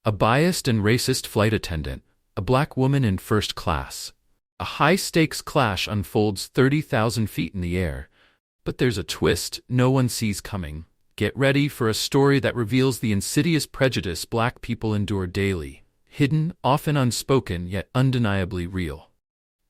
A biased and racist flight attendant, a black woman in first class. A high-stakes clash unfolds 30,000 feet in the air. But there's a twist no one sees coming. Get ready for a story that reveals the insidious prejudice black people endure daily. Hidden, often unspoken, yet undeniably real.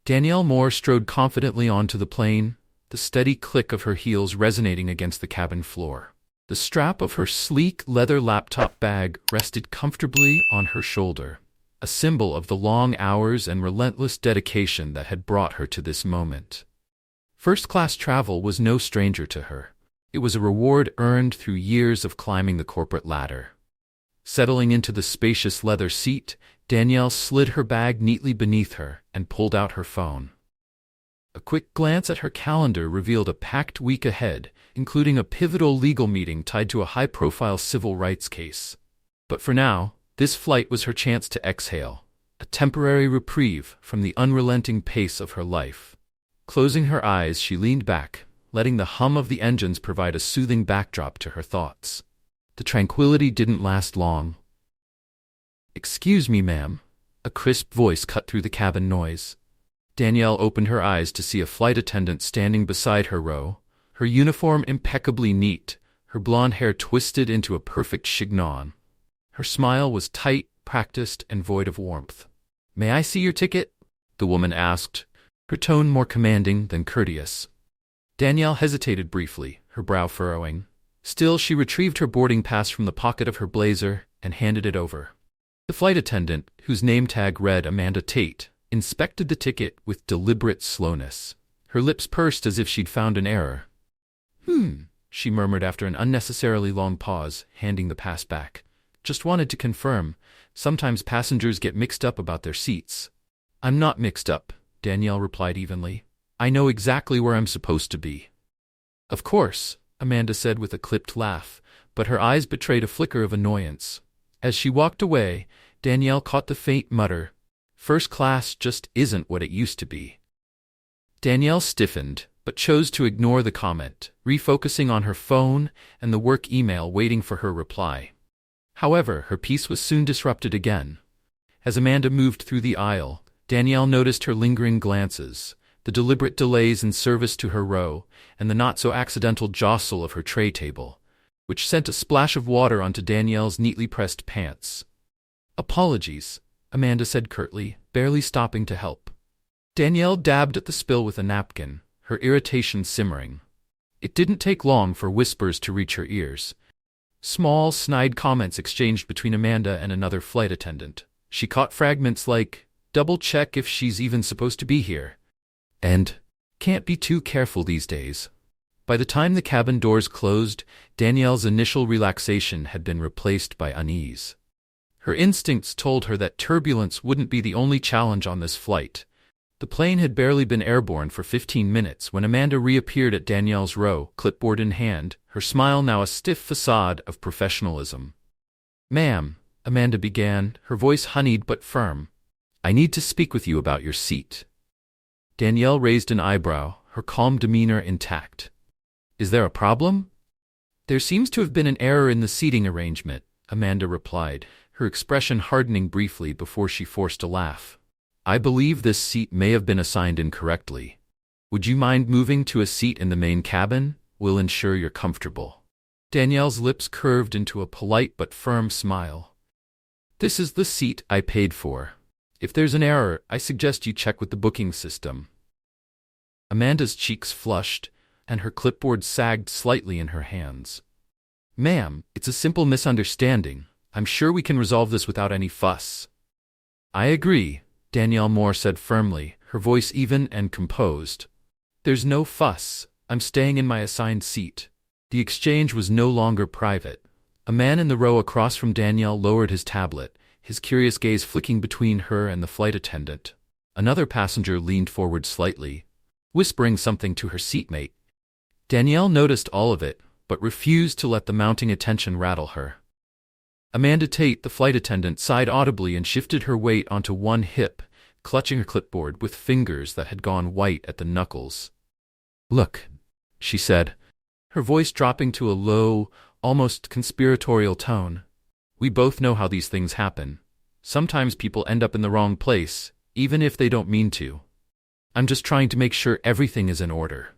Danielle Moore strode confidently onto the plane, the steady click of her heels resonating against the cabin floor. The strap of her sleek leather laptop bag rested comfortably on her shoulder, a symbol of the long hours and relentless dedication that had brought her to this moment. First-class travel was no stranger to her. It was a reward earned through years of climbing the corporate ladder. Settling into the spacious leather seat, Danielle slid her bag neatly beneath her and pulled out her phone. A quick glance at her calendar revealed a packed week ahead, including a pivotal legal meeting tied to a high-profile civil rights case. But for now, this flight was her chance to exhale, a temporary reprieve from the unrelenting pace of her life. Closing her eyes, she leaned back, letting the hum of the engines provide a soothing backdrop to her thoughts. The tranquility didn't last long. "Excuse me, ma'am." A crisp voice cut through the cabin noise. Danielle opened her eyes to see a flight attendant standing beside her row, her uniform impeccably neat, her blonde hair twisted into a perfect chignon. Her smile was tight, practiced, and void of warmth. "May I see your ticket?" the woman asked, her tone more commanding than courteous. Danielle hesitated briefly, her brow furrowing. Still, she retrieved her boarding pass from the pocket of her blazer and handed it over. The flight attendant, whose name tag read Amanda Tate, inspected the ticket with deliberate slowness. Her lips pursed as if she'd found an error. She murmured after an unnecessarily long pause, handing the pass back. "Just wanted to confirm. Sometimes passengers get mixed up about their seats." "I'm not mixed up," Danielle replied evenly. "I know exactly where I'm supposed to be." "Of course," Amanda said with a clipped laugh, but her eyes betrayed a flicker of annoyance. As she walked away, Danielle caught the faint mutter, "First class just isn't what it used to be." Danielle stiffened, but chose to ignore the comment, refocusing on her phone and the work email waiting for her reply. However, her peace was soon disrupted again. As Amanda moved through the aisle, Danielle noticed her lingering glances, the deliberate delays in service to her row, and the not-so-accidental jostle of her tray table, which sent a splash of water onto Danielle's neatly pressed pants. "Apologies," Amanda said curtly, barely stopping to help. Danielle dabbed at the spill with a napkin, her irritation simmering. It didn't take long for whispers to reach her ears. Small, snide comments exchanged between Amanda and another flight attendant. She caught fragments like, "Double-check if she's even supposed to be here," and "Can't be too careful these days." By the time the cabin doors closed, Danielle's initial relaxation had been replaced by unease. Her instincts told her that turbulence wouldn't be the only challenge on this flight. The plane had barely been airborne for 15 minutes when Amanda reappeared at Danielle's row, clipboard in hand, her smile now a stiff facade of professionalism. "Ma'am," Amanda began, her voice honeyed but firm, "I need to speak with you about your seat." Danielle raised an eyebrow, her calm demeanor intact. "Is there a problem?" "There seems to have been an error in the seating arrangement," Amanda replied, her expression hardening briefly before she forced a laugh. "I believe this seat may have been assigned incorrectly. Would you mind moving to a seat in the main cabin? We'll ensure you're comfortable." Danielle's lips curved into a polite but firm smile. "This is the seat I paid for. If there's an error, I suggest you check with the booking system." Amanda's cheeks flushed, and her clipboard sagged slightly in her hands. "Ma'am, it's a simple misunderstanding. I'm sure we can resolve this without any fuss." "I agree," Danielle Moore said firmly, her voice even and composed. "There's no fuss. I'm staying in my assigned seat." The exchange was no longer private. A man in the row across from Danielle lowered his tablet, his curious gaze flicking between her and the flight attendant. Another passenger leaned forward slightly, whispering something to her seatmate. Danielle noticed all of it, but refused to let the mounting attention rattle her. Amanda Tate, the flight attendant, sighed audibly and shifted her weight onto one hip, clutching her clipboard with fingers that had gone white at the knuckles. "Look," she said, her voice dropping to a low, almost conspiratorial tone. We both know how these things happen. Sometimes people end up in the wrong place, even if they don't mean to. I'm just trying to make sure everything is in order."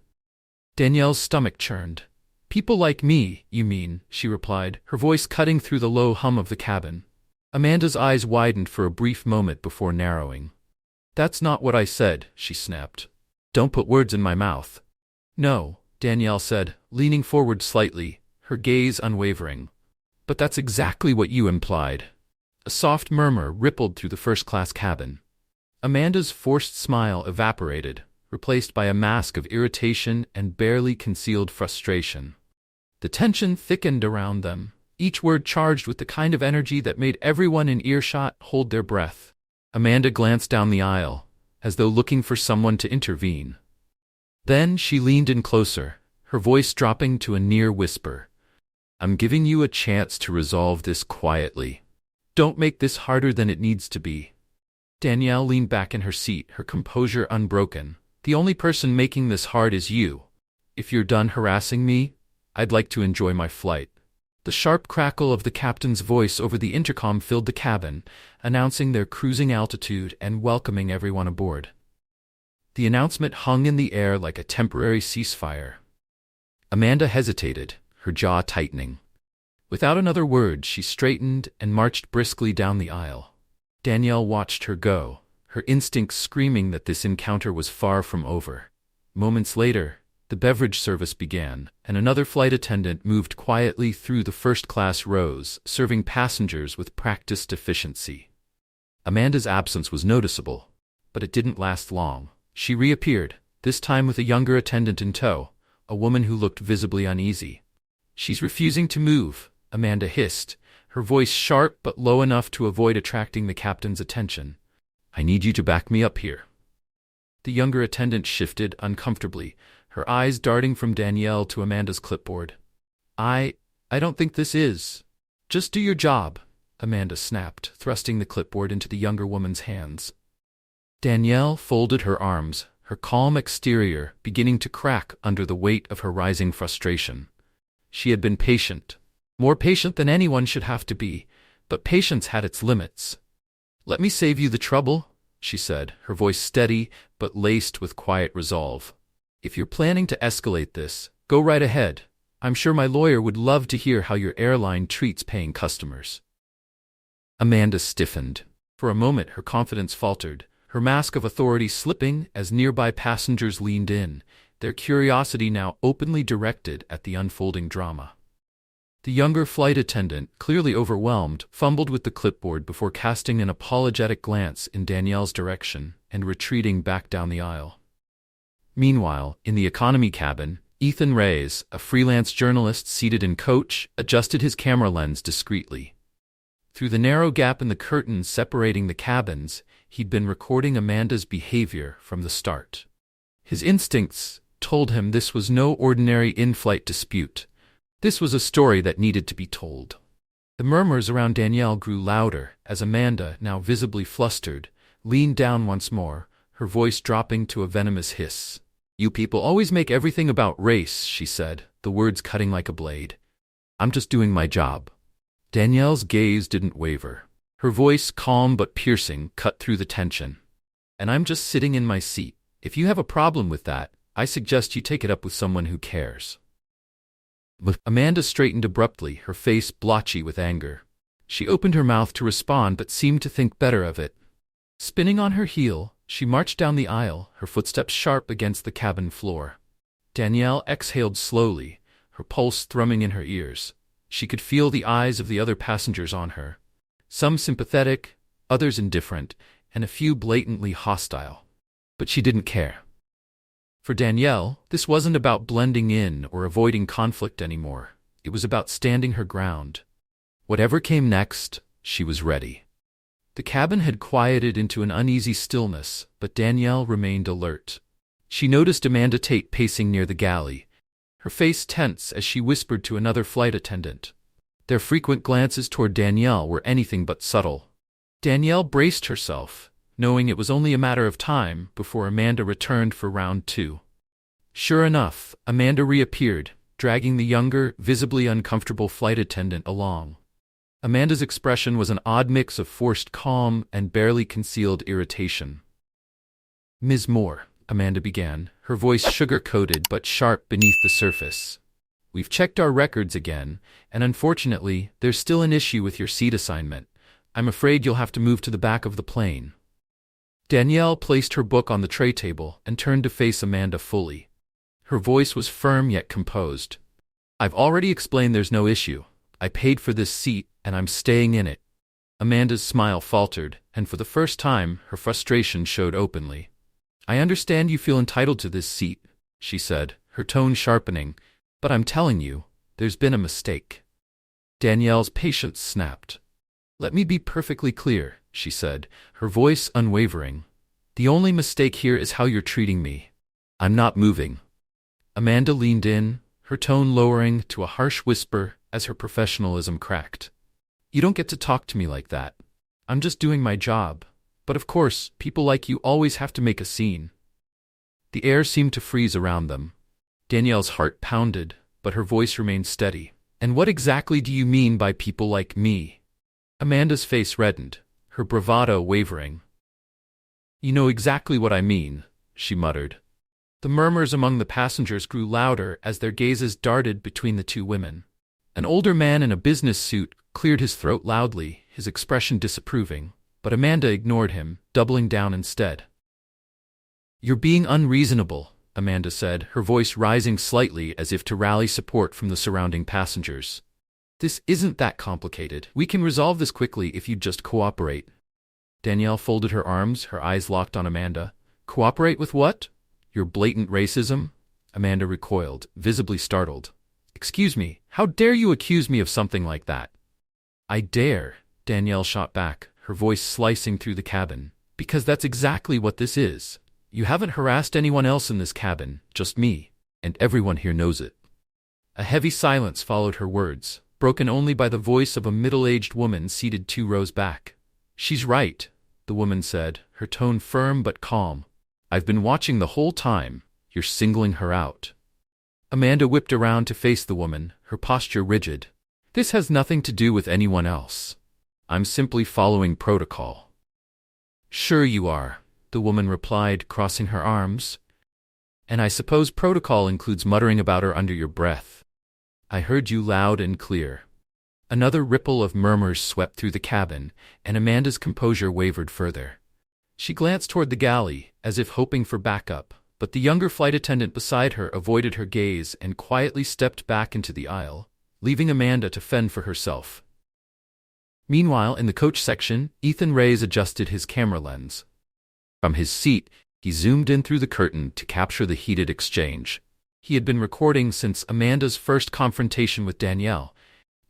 Danielle's stomach churned. "People like me, you mean," she replied, her voice cutting through the low hum of the cabin. Amanda's eyes widened for a brief moment before narrowing. "That's not what I said," she snapped. "Don't put words in my mouth." "No," Danielle said, leaning forward slightly, her gaze unwavering. "But that's exactly what you implied." A soft murmur rippled through the first-class cabin. Amanda's forced smile evaporated, replaced by a mask of irritation and barely concealed frustration. The tension thickened around them, each word charged with the kind of energy that made everyone in earshot hold their breath. Amanda glanced down the aisle, as though looking for someone to intervene. Then she leaned in closer, her voice dropping to a near whisper. "I'm giving you a chance to resolve this quietly. Don't make this harder than it needs to be." Danielle leaned back in her seat, her composure unbroken. "The only person making this hard is you. If you're done harassing me, I'd like to enjoy my flight." The sharp crackle of the captain's voice over the intercom filled the cabin, announcing their cruising altitude and welcoming everyone aboard. The announcement hung in the air like a temporary ceasefire. Amanda hesitated, her jaw tightening. Without another word, she straightened and marched briskly down the aisle. Danielle watched her go, her instincts screaming that this encounter was far from over. Moments later, the beverage service began, and another flight attendant moved quietly through the first-class rows, serving passengers with practiced efficiency. Amanda's absence was noticeable, but it didn't last long. She reappeared, this time with a younger attendant in tow, a woman who looked visibly uneasy. "She's refusing to move," Amanda hissed, her voice sharp but low enough to avoid attracting the captain's attention. "I need you to back me up here." The younger attendant shifted uncomfortably, her eyes darting from Danielle to Amanda's clipboard. I don't think this is." "Just do your job," Amanda snapped, thrusting the clipboard into the younger woman's hands. Danielle folded her arms, her calm exterior beginning to crack under the weight of her rising frustration. She had been patient, more patient than anyone should have to be, but patience had its limits. "Let me save you the trouble," she said, her voice steady but laced with quiet resolve. "If you're planning to escalate this, go right ahead. I'm sure my lawyer would love to hear how your airline treats paying customers." Amanda stiffened. For a moment her confidence faltered, her mask of authority slipping as nearby passengers leaned in, their curiosity now openly directed at the unfolding drama. The younger flight attendant, clearly overwhelmed, fumbled with the clipboard before casting an apologetic glance in Danielle's direction and retreating back down the aisle. Meanwhile, in the economy cabin, Ethan Reyes, a freelance journalist seated in coach, adjusted his camera lens discreetly. Through the narrow gap in the curtains separating the cabins, he'd been recording Amanda's behavior from the start. His instincts told him this was no ordinary in-flight dispute. This was a story that needed to be told. The murmurs around Danielle grew louder as Amanda, now visibly flustered, leaned down once more, her voice dropping to a venomous hiss. "You people always make everything about race," she said, the words cutting like a blade. "I'm just doing my job." Danielle's gaze didn't waver. Her voice, calm but piercing, cut through the tension. "And I'm just sitting in my seat. If you have a problem with that, I suggest you take it up with someone who cares." Amanda straightened abruptly, her face blotchy with anger. She opened her mouth to respond but seemed to think better of it. Spinning on her heel, she marched down the aisle, her footsteps sharp against the cabin floor. Danielle exhaled slowly, her pulse thrumming in her ears. She could feel the eyes of the other passengers on her, some sympathetic, others indifferent, and a few blatantly hostile. But she didn't care. For Danielle, this wasn't about blending in or avoiding conflict anymore. It was about standing her ground. Whatever came next, she was ready. The cabin had quieted into an uneasy stillness, but Danielle remained alert. She noticed Amanda Tate pacing near the galley, her face tense as she whispered to another flight attendant. Their frequent glances toward Danielle were anything but subtle. Danielle braced herself, knowing it was only a matter of time before Amanda returned for round 2. Sure enough, Amanda reappeared, dragging the younger, visibly uncomfortable flight attendant along. Amanda's expression was an odd mix of forced calm and barely concealed irritation. "Ms. Moore," Amanda began, her voice sugar-coated but sharp beneath the surface. "We've checked our records again, and unfortunately, there's still an issue with your seat assignment. I'm afraid you'll have to move to the back of the plane." Danielle placed her book on the tray table and turned to face Amanda fully. Her voice was firm yet composed. "I've already explained there's no issue. I paid for this seat, and I'm staying in it." Amanda's smile faltered, and for the first time, her frustration showed openly. "I understand you feel entitled to this seat," she said, her tone sharpening, "but I'm telling you, there's been a mistake." Danielle's patience snapped. "Let me be perfectly clear," she said, her voice unwavering. "The only mistake here is how you're treating me. I'm not moving." Amanda leaned in, her tone lowering to a harsh whisper as her professionalism cracked. "You don't get to talk to me like that. I'm just doing my job. But of course, people like you always have to make a scene." The air seemed to freeze around them. Danielle's heart pounded, but her voice remained steady. "And what exactly do you mean by people like me?" Amanda's face reddened, her bravado wavering. "You know exactly what I mean," she muttered. The murmurs among the passengers grew louder as their gazes darted between the two women. An older man in a business suit cleared his throat loudly, his expression disapproving, but Amanda ignored him, doubling down instead. "You're being unreasonable," Amanda said, her voice rising slightly as if to rally support from the surrounding passengers. "This isn't that complicated. We can resolve this quickly if you'd just cooperate." Danielle folded her arms, her eyes locked on Amanda. "Cooperate with what? Your blatant racism?" Amanda recoiled, visibly startled. "Excuse me, how dare you accuse me of something like that?" "I dare," Danielle shot back, her voice slicing through the cabin, "because that's exactly what this is. You haven't harassed anyone else in this cabin, just me, and everyone here knows it." A heavy silence followed her words, broken only by the voice of a middle-aged woman seated 2 rows back. "She's right," the woman said, her tone firm but calm. "I've been watching the whole time. You're singling her out." Amanda whipped around to face the woman, her posture rigid. "This has nothing to do with anyone else. I'm simply following protocol." "Sure you are," the woman replied, crossing her arms. "And I suppose protocol includes muttering about her under your breath." "I heard you loud and clear." Another ripple of murmurs swept through the cabin, and Amanda's composure wavered further. She glanced toward the galley, as if hoping for backup, but the younger flight attendant beside her avoided her gaze and quietly stepped back into the aisle, leaving Amanda to fend for herself. Meanwhile, in the coach section, Ethan Reyes adjusted his camera lens. From his seat, he zoomed in through the curtain to capture the heated exchange. He had been recording since Amanda's first confrontation with Danielle,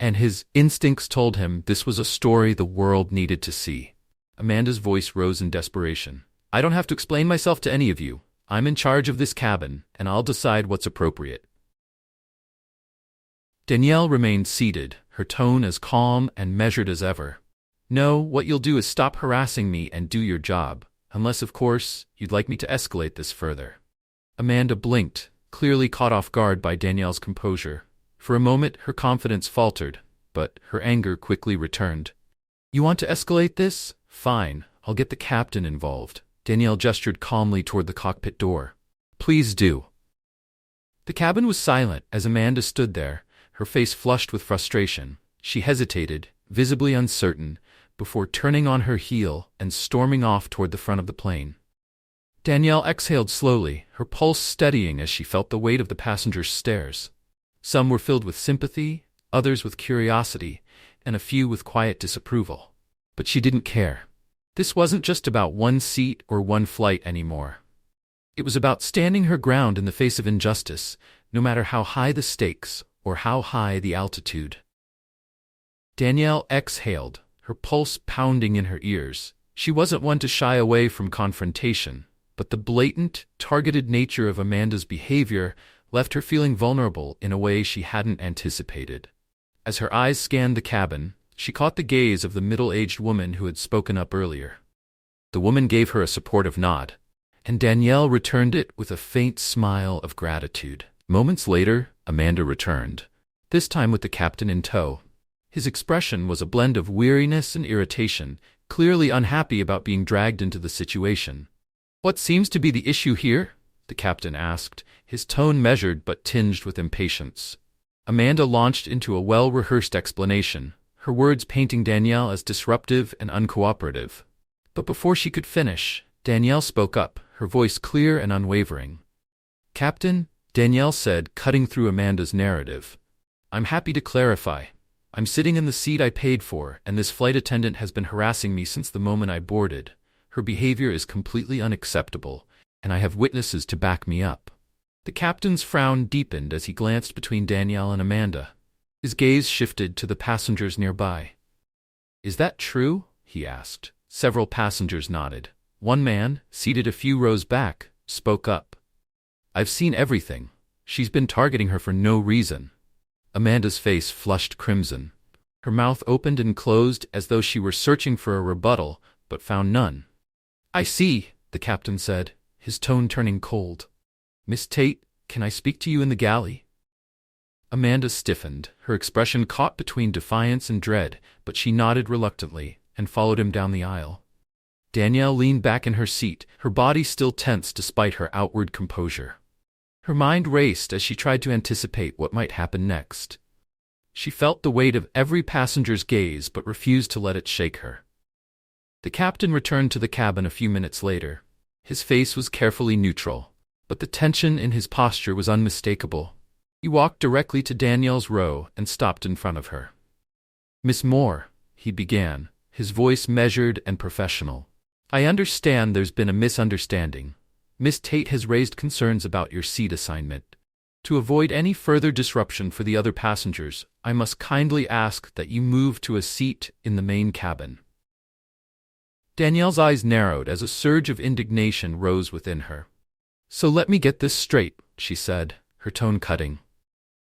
and his instincts told him this was a story the world needed to see. Amanda's voice rose in desperation. "I don't have to explain myself to any of you. I'm in charge of this cabin, and I'll decide what's appropriate." Danielle remained seated, her tone as calm and measured as ever. "No, what you'll do is stop harassing me and do your job, unless, of course, you'd like me to escalate this further." Amanda blinked, clearly caught off guard by Danielle's composure. For a moment, her confidence faltered, but her anger quickly returned. "You want to escalate this? Fine, I'll get the captain involved." Danielle gestured calmly toward the cockpit door. "Please do." The cabin was silent as Amanda stood there, her face flushed with frustration. She hesitated, visibly uncertain, before turning on her heel and storming off toward the front of the plane. Danielle exhaled slowly, her pulse steadying as she felt the weight of the passengers' stares. Some were filled with sympathy, others with curiosity, and a few with quiet disapproval. But she didn't care. This wasn't just about one seat or one flight anymore. It was about standing her ground in the face of injustice, no matter how high the stakes or how high the altitude. Danielle exhaled, her pulse pounding in her ears. She wasn't one to shy away from confrontation, but the blatant, targeted nature of Amanda's behavior left her feeling vulnerable in a way she hadn't anticipated. As her eyes scanned the cabin, she caught the gaze of the middle-aged woman who had spoken up earlier. The woman gave her a supportive nod, and Danielle returned it with a faint smile of gratitude. Moments later, Amanda returned, this time with the captain in tow. His expression was a blend of weariness and irritation, clearly unhappy about being dragged into the situation. "What seems to be the issue here?" the captain asked, his tone measured but tinged with impatience. Amanda launched into a well-rehearsed explanation, her words painting Danielle as disruptive and uncooperative. But before she could finish, Danielle spoke up, her voice clear and unwavering. "Captain," Danielle said, cutting through Amanda's narrative, "I'm happy to clarify. I'm sitting in the seat I paid for, and this flight attendant has been harassing me since the moment I boarded. Her behavior is completely unacceptable, and I have witnesses to back me up." The captain's frown deepened as he glanced between Danielle and Amanda. His gaze shifted to the passengers nearby. "Is that true?" he asked. Several passengers nodded. One man, seated a few rows back, spoke up. "I've seen everything. She's been targeting her for no reason." Amanda's face flushed crimson. Her mouth opened and closed as though she were searching for a rebuttal, but found none. "I see," the captain said, his tone turning cold. "Miss Tate, can I speak to you in the galley?" Amanda stiffened, her expression caught between defiance and dread, but she nodded reluctantly and followed him down the aisle. Danielle leaned back in her seat, her body still tense despite her outward composure. Her mind raced as she tried to anticipate what might happen next. She felt the weight of every passenger's gaze but refused to let it shake her. The captain returned to the cabin a few minutes later. His face was carefully neutral, but the tension in his posture was unmistakable. He walked directly to Danielle's row and stopped in front of her. "Miss Moore," he began, his voice measured and professional, "I understand there's been a misunderstanding. Miss Tate has raised concerns about your seat assignment. To avoid any further disruption for the other passengers, I must kindly ask that you move to a seat in the main cabin." Danielle's eyes narrowed as a surge of indignation rose within her. "So let me get this straight," she said, her tone cutting.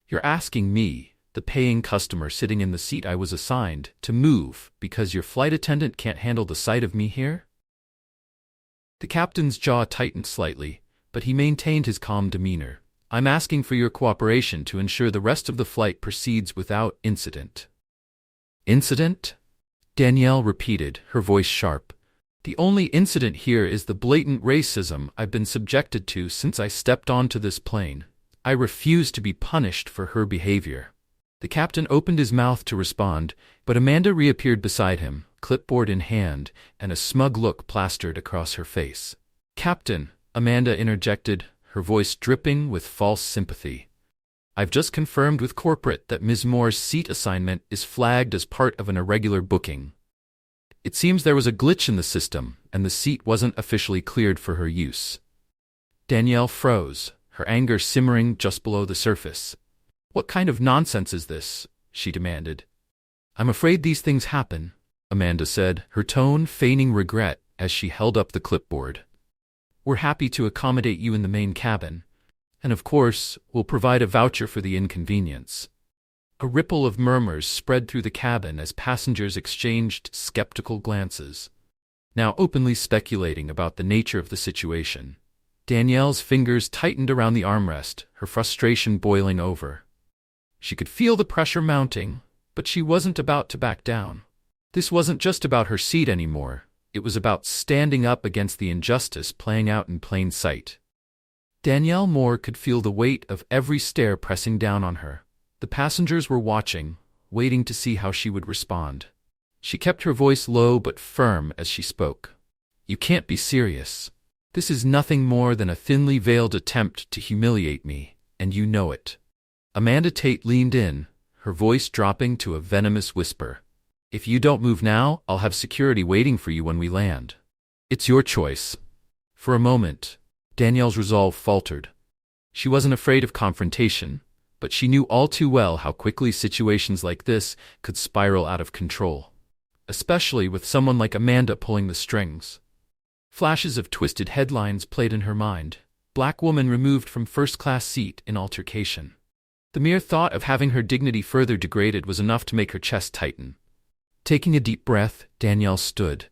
"You're asking me, the paying customer sitting in the seat I was assigned, to move because your flight attendant can't handle the sight of me here?" The captain's jaw tightened slightly, but he maintained his calm demeanor. "I'm asking for your cooperation to ensure the rest of the flight proceeds without incident." "Incident?" Danielle repeated, her voice sharp. "The only incident here is the blatant racism I've been subjected to since I stepped onto this plane. I refuse to be punished for her behavior." The captain opened his mouth to respond, but Amanda reappeared beside him, clipboard in hand, and a smug look plastered across her face. "Captain," Amanda interjected, her voice dripping with false sympathy, "I've just confirmed with corporate that Ms. Moore's seat assignment is flagged as part of an irregular booking. It seems there was a glitch in the system, and the seat wasn't officially cleared for her use." Danielle froze, her anger simmering just below the surface. "What kind of nonsense is this?" she demanded. "I'm afraid these things happen," Amanda said, her tone feigning regret as she held up the clipboard. "We're happy to accommodate you in the main cabin, and of course, we'll provide a voucher for the inconvenience." A ripple of murmurs spread through the cabin as passengers exchanged skeptical glances, now openly speculating about the nature of the situation. Danielle's fingers tightened around the armrest, her frustration boiling over. She could feel the pressure mounting, but she wasn't about to back down. This wasn't just about her seat anymore. It was about standing up against the injustice playing out in plain sight. Danielle Moore could feel the weight of every stare pressing down on her. The passengers were watching, waiting to see how she would respond. She kept her voice low but firm as she spoke. "You can't be serious. This is nothing more than a thinly veiled attempt to humiliate me, and you know it." Amanda Tate leaned in, her voice dropping to a venomous whisper. "If you don't move now, I'll have security waiting for you when we land. It's your choice." For a moment, Danielle's resolve faltered. She wasn't afraid of confrontation, but she knew all too well how quickly situations like this could spiral out of control, especially with someone like Amanda pulling the strings. Flashes of twisted headlines played in her mind. "Black woman removed from first-class seat in altercation." The mere thought of having her dignity further degraded was enough to make her chest tighten. Taking a deep breath, Danielle stood.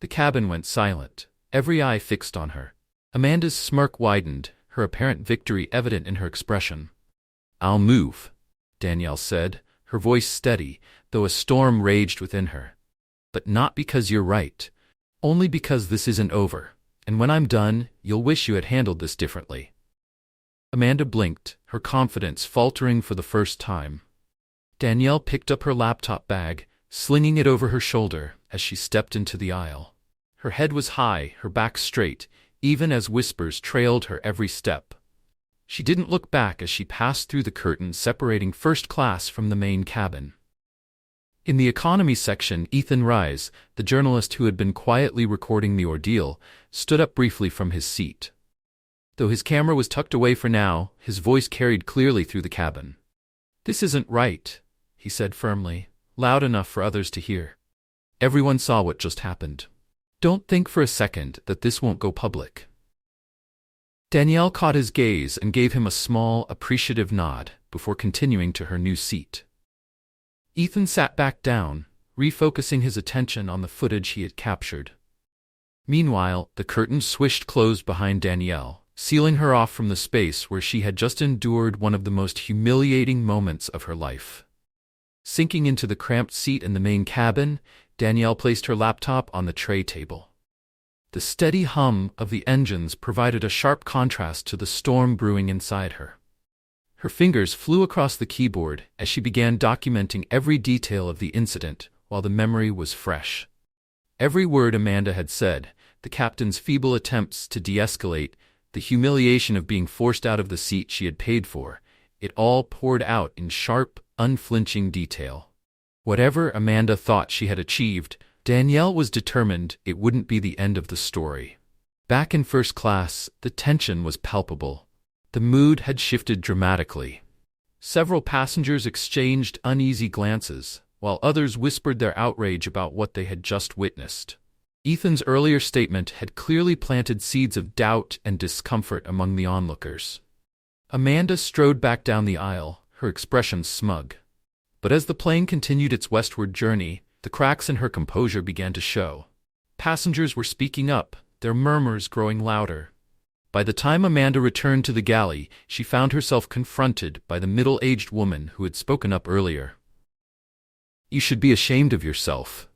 The cabin went silent, every eye fixed on her. Amanda's smirk widened, her apparent victory evident in her expression. "I'll move," Danielle said, her voice steady, though a storm raged within her. "But not because you're right. Only because this isn't over, and when I'm done, you'll wish you had handled this differently." Amanda blinked, her confidence faltering for the first time. Danielle picked up her laptop bag, slinging it over her shoulder as she stepped into the aisle. Her head was high, her back straight, even as whispers trailed her every step. She didn't look back as she passed through the curtain separating first class from the main cabin. In the economy section, Ethan Rise, the journalist who had been quietly recording the ordeal, stood up briefly from his seat. Though his camera was tucked away for now, his voice carried clearly through the cabin. "This isn't right," he said firmly, loud enough for others to hear. "Everyone saw what just happened. Don't think for a second that this won't go public." Danielle caught his gaze and gave him a small, appreciative nod before continuing to her new seat. Ethan sat back down, refocusing his attention on the footage he had captured. Meanwhile, the curtain swished closed behind Danielle, sealing her off from the space where she had just endured one of the most humiliating moments of her life. Sinking into the cramped seat in the main cabin, Danielle placed her laptop on the tray table. The steady hum of the engines provided a sharp contrast to the storm brewing inside her. Her fingers flew across the keyboard as she began documenting every detail of the incident while the memory was fresh. Every word Amanda had said, the captain's feeble attempts to de-escalate, the humiliation of being forced out of the seat she had paid for, it all poured out in sharp, unflinching detail. Whatever Amanda thought she had achieved, Danielle was determined it wouldn't be the end of the story. Back in first class, the tension was palpable. The mood had shifted dramatically. Several passengers exchanged uneasy glances, while others whispered their outrage about what they had just witnessed. Ethan's earlier statement had clearly planted seeds of doubt and discomfort among the onlookers. Amanda strode back down the aisle, her expression smug. But as the plane continued its westward journey, the cracks in her composure began to show. Passengers were speaking up, their murmurs growing louder. By the time Amanda returned to the galley, she found herself confronted by the middle-aged woman who had spoken up earlier. "You should be ashamed of yourself,"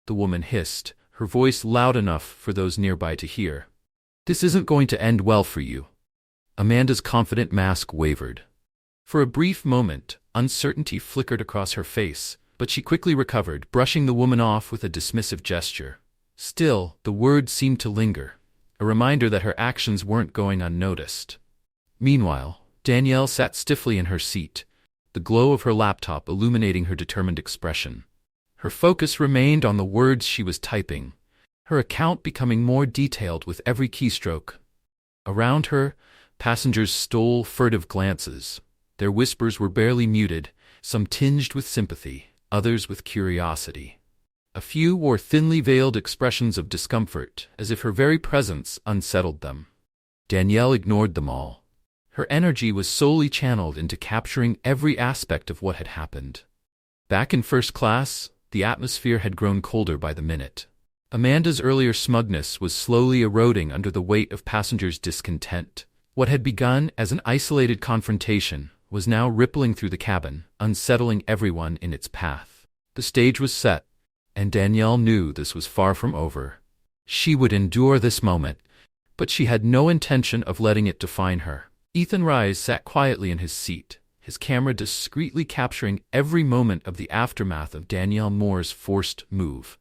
the woman hissed, her voice loud enough for those nearby to hear. "This isn't going to end well for you." Amanda's confident mask wavered. For a brief moment, uncertainty flickered across her face, but she quickly recovered, brushing the woman off with a dismissive gesture. Still, the words seemed to linger, a reminder that her actions weren't going unnoticed. Meanwhile, Danielle sat stiffly in her seat, the glow of her laptop illuminating her determined expression. Her focus remained on the words she was typing, her account becoming more detailed with every keystroke. Around her, passengers stole furtive glances. Their whispers were barely muted, some tinged with sympathy, others with curiosity. A few wore thinly veiled expressions of discomfort, as if her very presence unsettled them. Danielle ignored them all. Her energy was solely channeled into capturing every aspect of what had happened. Back in first class, the atmosphere had grown colder by the minute. Amanda's earlier smugness was slowly eroding under the weight of passengers' discontent. What had begun as an isolated confrontation was now rippling through the cabin, unsettling everyone in its path. The stage was set, and Danielle knew this was far from over. She would endure this moment, but she had no intention of letting it define her. Ethan Rise sat quietly in his seat, his camera discreetly capturing every moment of the aftermath of Danielle Moore's forced move.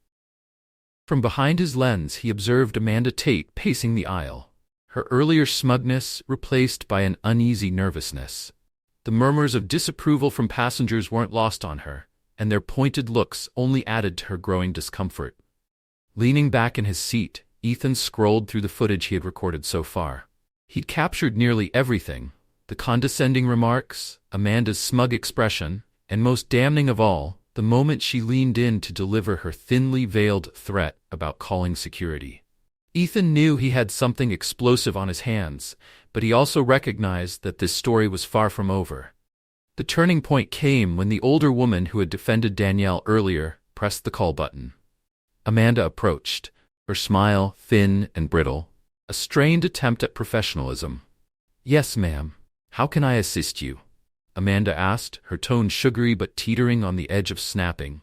From behind his lens, he observed Amanda Tate pacing the aisle, her earlier smugness replaced by an uneasy nervousness. The murmurs of disapproval from passengers weren't lost on her, and their pointed looks only added to her growing discomfort. Leaning back in his seat, Ethan scrolled through the footage he had recorded so far. He'd captured nearly everything: the condescending remarks, Amanda's smug expression, and most damning of all, the moment she leaned in to deliver her thinly veiled threat about calling security. Ethan knew he had something explosive on his hands, but he also recognized that this story was far from over. The turning point came when the older woman who had defended Danielle earlier pressed the call button. Amanda approached, her smile thin and brittle, a strained attempt at professionalism. "Yes, ma'am. How can I assist you?" Amanda asked, her tone sugary but teetering on the edge of snapping.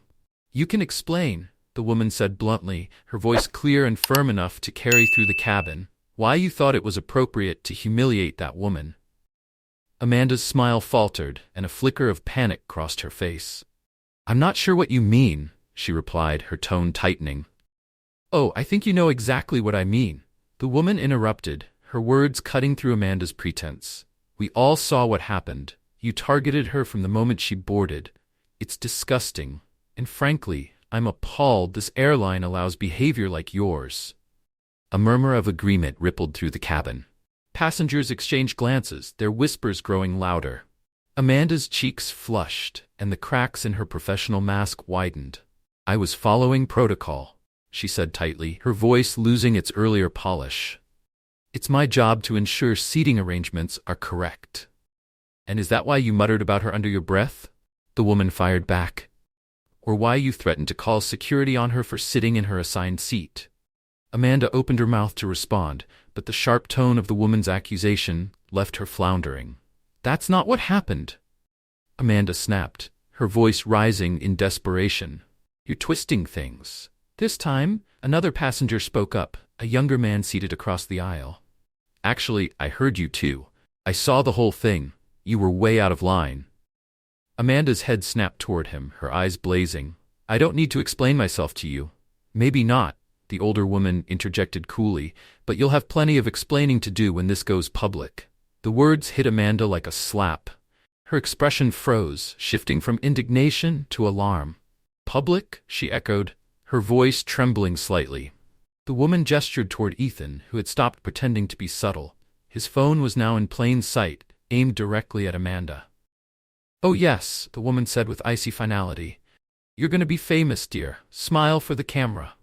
You can explain, the woman said bluntly, her voice clear and firm enough to carry through the cabin, why you thought it was appropriate to humiliate that woman. Amanda's smile faltered, and a flicker of panic crossed her face. I'm not sure what you mean, she replied, her tone tightening. Oh, I think you know exactly what I mean, the woman interrupted, her words cutting through Amanda's pretense. We all saw what happened. You targeted her from the moment she boarded. It's disgusting, and frankly, I'm appalled this airline allows behavior like yours. A murmur of agreement rippled through the cabin. Passengers exchanged glances, their whispers growing louder. Amanda's cheeks flushed, and the cracks in her professional mask widened. I was following protocol, she said tightly, her voice losing its earlier polish. It's my job to ensure seating arrangements are correct. And is that why you muttered about her under your breath? The woman fired back. Or why you threatened to call security on her for sitting in her assigned seat? Amanda opened her mouth to respond, but the sharp tone of the woman's accusation left her floundering. That's not what happened. Amanda snapped, her voice rising in desperation. You're twisting things. This time, another passenger spoke up, a younger man seated across the aisle. Actually, I heard you too. I saw the whole thing. You were way out of line. Amanda's head snapped toward him, her eyes blazing. I don't need to explain myself to you. Maybe not, the older woman interjected coolly, but you'll have plenty of explaining to do when this goes public. The words hit Amanda like a slap. Her expression froze, shifting from indignation to alarm. Public? She echoed, her voice trembling slightly. The woman gestured toward Ethan, who had stopped pretending to be subtle. His phone was now in plain sight, aimed directly at Amanda. Oh yes, the woman said with icy finality. You're going to be famous, dear. Smile for the camera.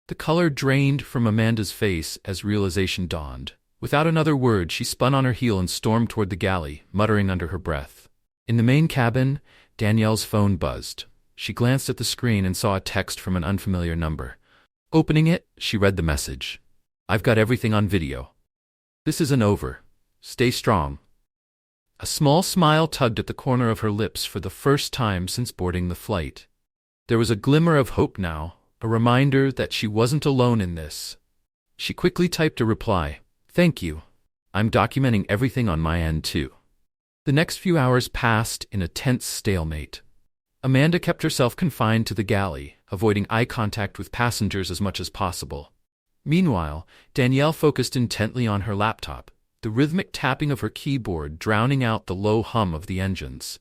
The color drained from Amanda's face as realization dawned. Without another word, she spun on her heel and stormed toward the galley, muttering under her breath. In the main cabin, Danielle's phone buzzed. She glanced at the screen and saw a text from an unfamiliar number. Opening it, she read the message. I've got everything on video. This isn't over. Stay strong. A small smile tugged at the corner of her lips for the first time since boarding the flight. There was a glimmer of hope now, a reminder that she wasn't alone in this. She quickly typed a reply. Thank you. I'm documenting everything on my end too. The next few hours passed in a tense stalemate. Amanda kept herself confined to the galley, avoiding eye contact with passengers as much as possible. Meanwhile, Danielle focused intently on her laptop, the rhythmic tapping of her keyboard drowning out the low hum of the engines.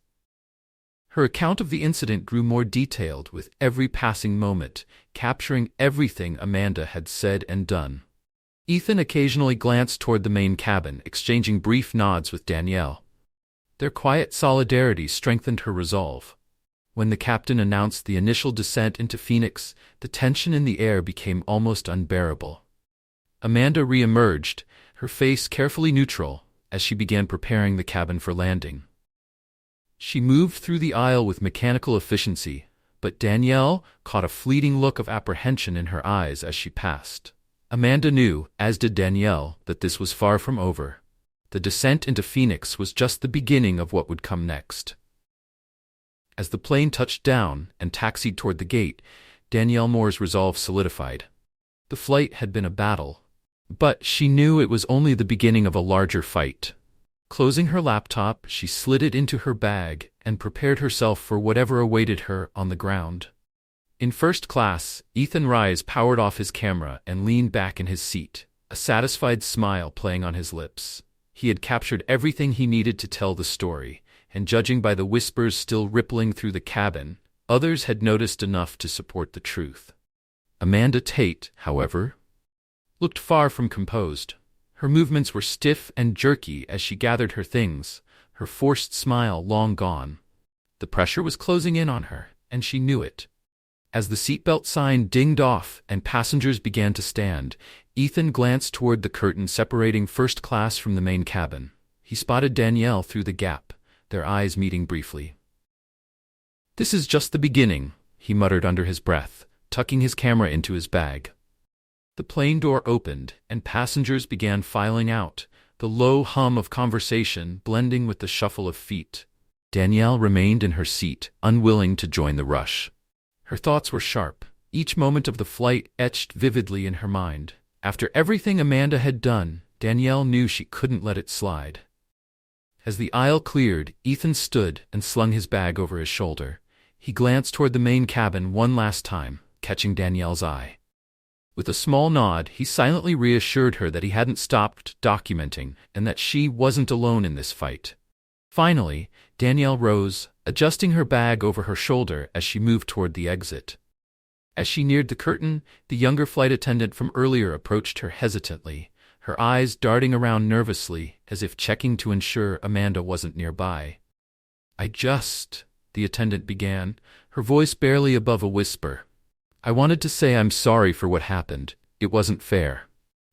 Her account of the incident grew more detailed with every passing moment, capturing everything Amanda had said and done. Ethan occasionally glanced toward the main cabin, exchanging brief nods with Danielle. Their quiet solidarity strengthened her resolve. When the captain announced the initial descent into Phoenix, the tension in the air became almost unbearable. Amanda re-emerged, her face carefully neutral, as she began preparing the cabin for landing. She moved through the aisle with mechanical efficiency, but Danielle caught a fleeting look of apprehension in her eyes as she passed. Amanda knew, as did Danielle, that this was far from over. The descent into Phoenix was just the beginning of what would come next. As the plane touched down and taxied toward the gate, Danielle Moore's resolve solidified. The flight had been a battle, but she knew it was only the beginning of a larger fight. Closing her laptop, she slid it into her bag and prepared herself for whatever awaited her on the ground. In first class, Ethan Rise powered off his camera and leaned back in his seat, a satisfied smile playing on his lips. He had captured everything he needed to tell the story, and judging by the whispers still rippling through the cabin, others had noticed enough to support the truth. Amanda Tate, however, looked far from composed. Her movements were stiff and jerky as she gathered her things, her forced smile long gone. The pressure was closing in on her, and she knew it. As the seatbelt sign dinged off and passengers began to stand, Ethan glanced toward the curtain separating first class from the main cabin. He spotted Danielle through the gap, their eyes meeting briefly. "This is just the beginning," he muttered under his breath, tucking his camera into his bag. The plane door opened, and passengers began filing out, the low hum of conversation blending with the shuffle of feet. Danielle remained in her seat, unwilling to join the rush. Her thoughts were sharp, each moment of the flight etched vividly in her mind. After everything Amanda had done, Danielle knew she couldn't let it slide. As the aisle cleared, Ethan stood and slung his bag over his shoulder. He glanced toward the main cabin one last time, catching Danielle's eye. With a small nod, he silently reassured her that he hadn't stopped documenting and that she wasn't alone in this fight. Finally, Danielle rose, adjusting her bag over her shoulder as she moved toward the exit. As she neared the curtain, the younger flight attendant from earlier approached her hesitantly, her eyes darting around nervously as if checking to ensure Amanda wasn't nearby. The attendant began, her voice barely above a whisper. I wanted to say I'm sorry for what happened. It wasn't fair.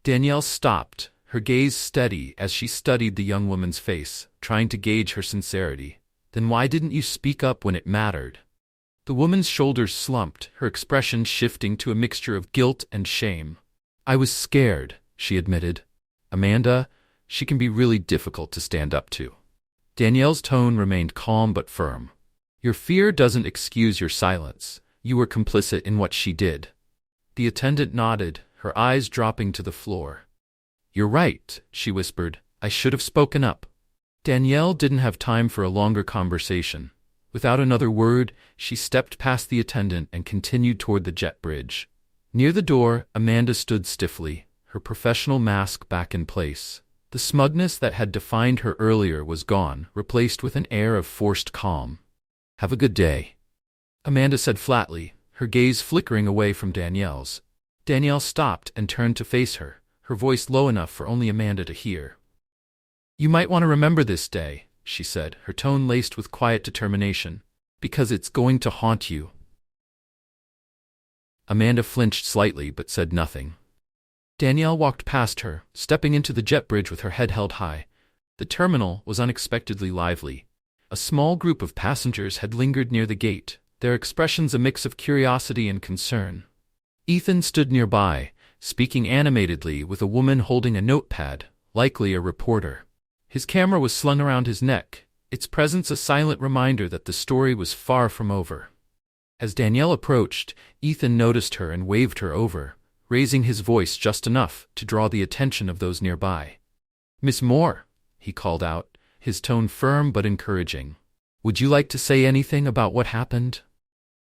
Danielle stopped, her gaze steady as she studied the young woman's face, trying to gauge her sincerity. Then why didn't you speak up when it mattered? The woman's shoulders slumped, her expression shifting to a mixture of guilt and shame. I was scared, she admitted. Amanda, she can be really difficult to stand up to. Danielle's tone remained calm but firm. Your fear doesn't excuse your silence. You were complicit in what she did. The attendant nodded, her eyes dropping to the floor. You're right, she whispered. I should have spoken up. Danielle didn't have time for a longer conversation. Without another word, she stepped past the attendant and continued toward the jet bridge. Near the door, Amanda stood stiffly, her professional mask back in place. The smugness that had defined her earlier was gone, replaced with an air of forced calm. Have a good day, Amanda said flatly, her gaze flickering away from Danielle's. Danielle stopped and turned to face her, her voice low enough for only Amanda to hear. You might want to remember this day, she said, her tone laced with quiet determination, because it's going to haunt you. Amanda flinched slightly but said nothing. Danielle walked past her, stepping into the jet bridge with her head held high. The terminal was unexpectedly lively. A small group of passengers had lingered near the gate, their expressions a mix of curiosity and concern. Ethan stood nearby, speaking animatedly with a woman holding a notepad, likely a reporter. His camera was slung around his neck, its presence a silent reminder that the story was far from over. As Danielle approached, Ethan noticed her and waved her over, raising his voice just enough to draw the attention of those nearby. Miss Moore, he called out, his tone firm but encouraging. Would you like to say anything about what happened?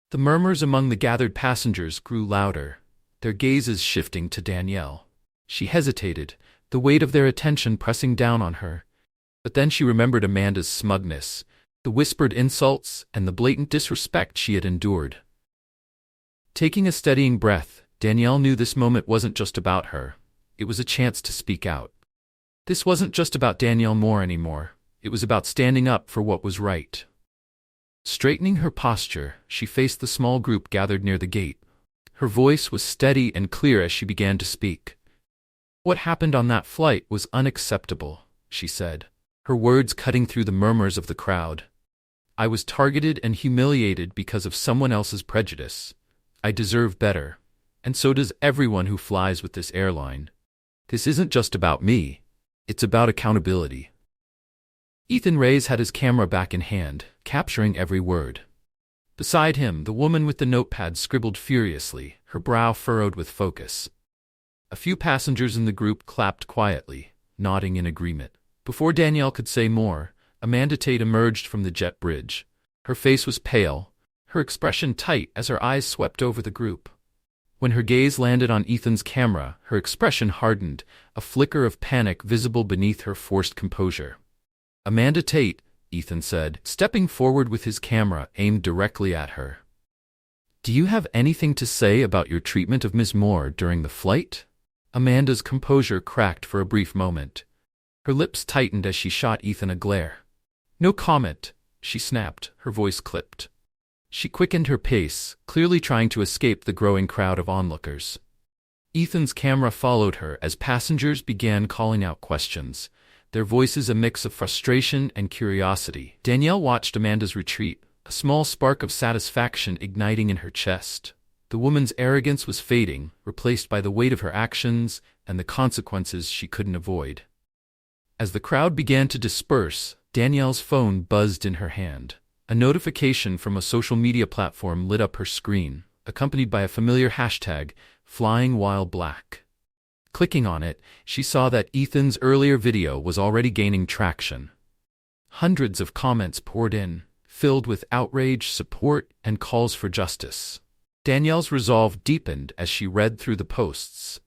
The murmurs among the gathered passengers grew louder, their gazes shifting to Danielle. She hesitated, the weight of their attention pressing down on her. But then she remembered Amanda's smugness, the whispered insults, and the blatant disrespect she had endured. Taking a steadying breath, Danielle knew this moment wasn't just about her. It was a chance to speak out. This wasn't just about Danielle Moore anymore. It was about standing up for what was right. Straightening her posture, she faced the small group gathered near the gate. Her voice was steady and clear as she began to speak. What happened on that flight was unacceptable, she said, her words cutting through the murmurs of the crowd. I was targeted and humiliated because of someone else's prejudice. I deserve better. And so does everyone who flies with this airline. This isn't just about me. It's about accountability. Ethan Reyes had his camera back in hand, capturing every word. Beside him, the woman with the notepad scribbled furiously, her brow furrowed with focus. A few passengers in the group clapped quietly, nodding in agreement. Before Danielle could say more, Amanda Tate emerged from the jet bridge. Her face was pale, her expression tight as her eyes swept over the group. When her gaze landed on Ethan's camera, her expression hardened, a flicker of panic visible beneath her forced composure. Amanda Tate, Ethan said, stepping forward with his camera aimed directly at her. Do you have anything to say about your treatment of Miss Moore during the flight? Amanda's composure cracked for a brief moment. Her lips tightened as she shot Ethan a glare. No comment, she snapped, her voice clipped. She quickened her pace, clearly trying to escape the growing crowd of onlookers. Ethan's camera followed her as passengers began calling out questions, their voices a mix of frustration and curiosity. Danielle watched Amanda's retreat, a small spark of satisfaction igniting in her chest. The woman's arrogance was fading, replaced by the weight of her actions and the consequences she couldn't avoid. As the crowd began to disperse, Danielle's phone buzzed in her hand. A notification from a social media platform lit up her screen, accompanied by a familiar hashtag, flying while black. Clicking on it, she saw that Ethan's earlier video was already gaining traction. Hundreds of comments poured in, filled with outrage, support, and calls for justice. Danielle's resolve deepened as she read through the posts.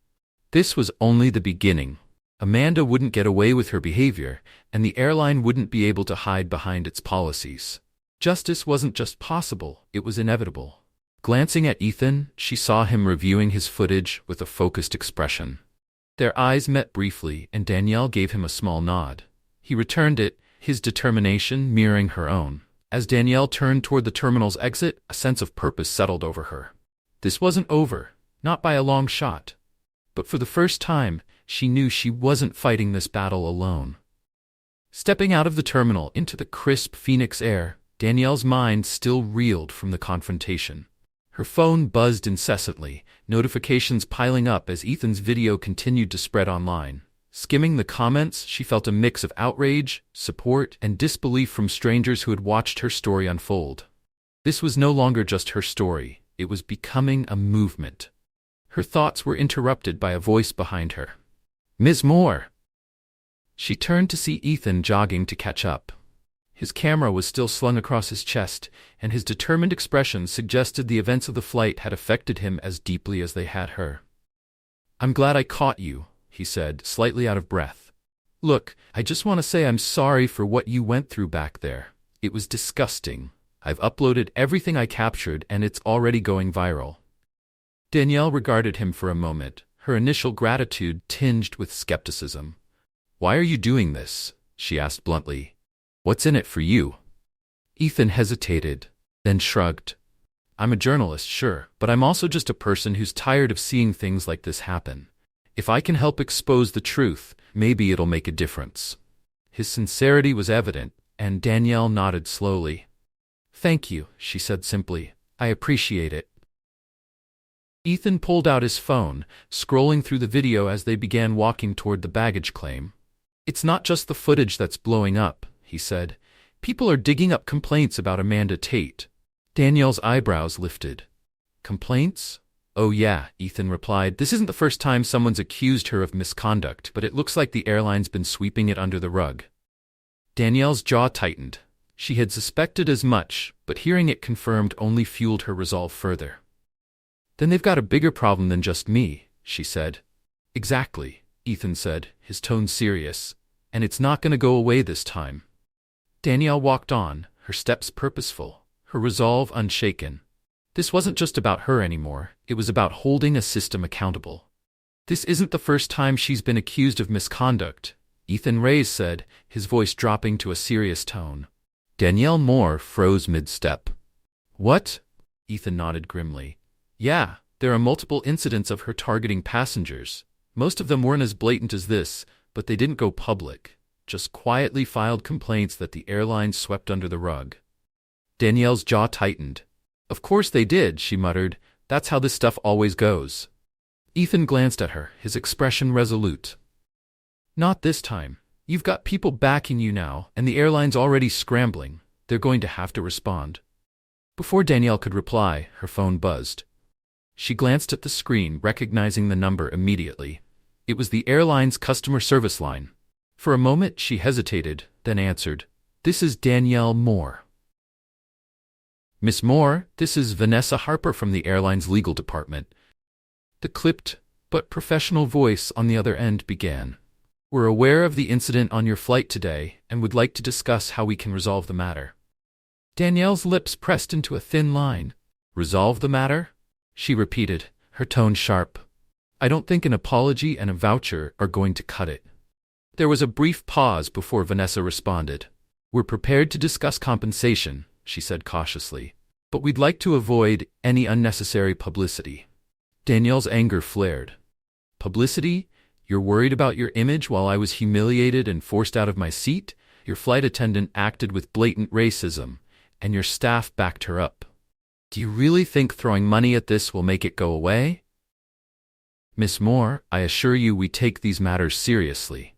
This was only the beginning. Amanda wouldn't get away with her behavior, and the airline wouldn't be able to hide behind its policies. Justice wasn't just possible, it was inevitable. Glancing at Ethan, she saw him reviewing his footage with a focused expression. Their eyes met briefly, and Danielle gave him a small nod. He returned it, his determination mirroring her own. As Danielle turned toward the terminal's exit, a sense of purpose settled over her. This wasn't over, not by a long shot. But for the first time, she knew she wasn't fighting this battle alone. Stepping out of the terminal into the crisp Phoenix air, Danielle's mind still reeled from the confrontation. Her phone buzzed incessantly, notifications piling up as Ethan's video continued to spread online. Skimming the comments, she felt a mix of outrage, support, and disbelief from strangers who had watched her story unfold. This was no longer just her story, it was becoming a movement. Her thoughts were interrupted by a voice behind her. "Ms. Moore!" She turned to see Ethan jogging to catch up. His camera was still slung across his chest, and his determined expression suggested the events of the flight had affected him as deeply as they had her. "I'm glad I caught you," he said, slightly out of breath. "Look, I just want to say I'm sorry for what you went through back there. It was disgusting. I've uploaded everything I captured and it's already going viral." Danielle regarded him for a moment, her initial gratitude tinged with skepticism. "Why are you doing this?" she asked bluntly. "What's in it for you?" Ethan hesitated, then shrugged. "I'm a journalist, sure, but I'm also just a person who's tired of seeing things like this happen. If I can help expose the truth, maybe it'll make a difference." His sincerity was evident, and Danielle nodded slowly. "Thank you," she said simply. "I appreciate it." Ethan pulled out his phone, scrolling through the video as they began walking toward the baggage claim. "It's not just the footage that's blowing up," he said. "People are digging up complaints about Amanda Tate." Danielle's eyebrows lifted. "Complaints?" "Oh yeah," Ethan replied. "This isn't the first time someone's accused her of misconduct, but it looks like the airline's been sweeping it under the rug." Danielle's jaw tightened. She had suspected as much, but hearing it confirmed only fueled her resolve further. "Then they've got a bigger problem than just me," she said. "Exactly," Ethan said, his tone serious. "And it's not going to go away this time." Danielle walked on, her steps purposeful, her resolve unshaken. This wasn't just about her anymore, it was about holding a system accountable. "This isn't the first time she's been accused of misconduct," Ethan Reyes said, his voice dropping to a serious tone. Danielle Moore froze mid-step. "What?" Ethan nodded grimly. "Yeah, there are multiple incidents of her targeting passengers. Most of them weren't as blatant as this, but they didn't go public, just quietly filed complaints that the airline swept under the rug." Danielle's jaw tightened. "Of course they did," she muttered. "That's how this stuff always goes." Ethan glanced at her, his expression resolute. "Not this time. You've got people backing you now, and the airline's already scrambling. They're going to have to respond." Before Danielle could reply, her phone buzzed. She glanced at the screen, recognizing the number immediately. It was the airline's customer service line. For a moment she hesitated, then answered, "This is Danielle Moore." "Miss Moore, this is Vanessa Harper from the airline's legal department." The clipped, but professional voice on the other end began. "We're aware of the incident on your flight today and would like to discuss how we can resolve the matter." Danielle's lips pressed into a thin line. "Resolve the matter?" she repeated, her tone sharp. "I don't think an apology and a voucher are going to cut it." There was a brief pause before Vanessa responded. "We're prepared to discuss compensation," she said cautiously, "but we'd like to avoid any unnecessary publicity." Danielle's anger flared. "Publicity? You're worried about your image while I was humiliated and forced out of my seat? Your flight attendant acted with blatant racism, and your staff backed her up. Do you really think throwing money at this will make it go away?" "Miss Moore, I assure you we take these matters seriously."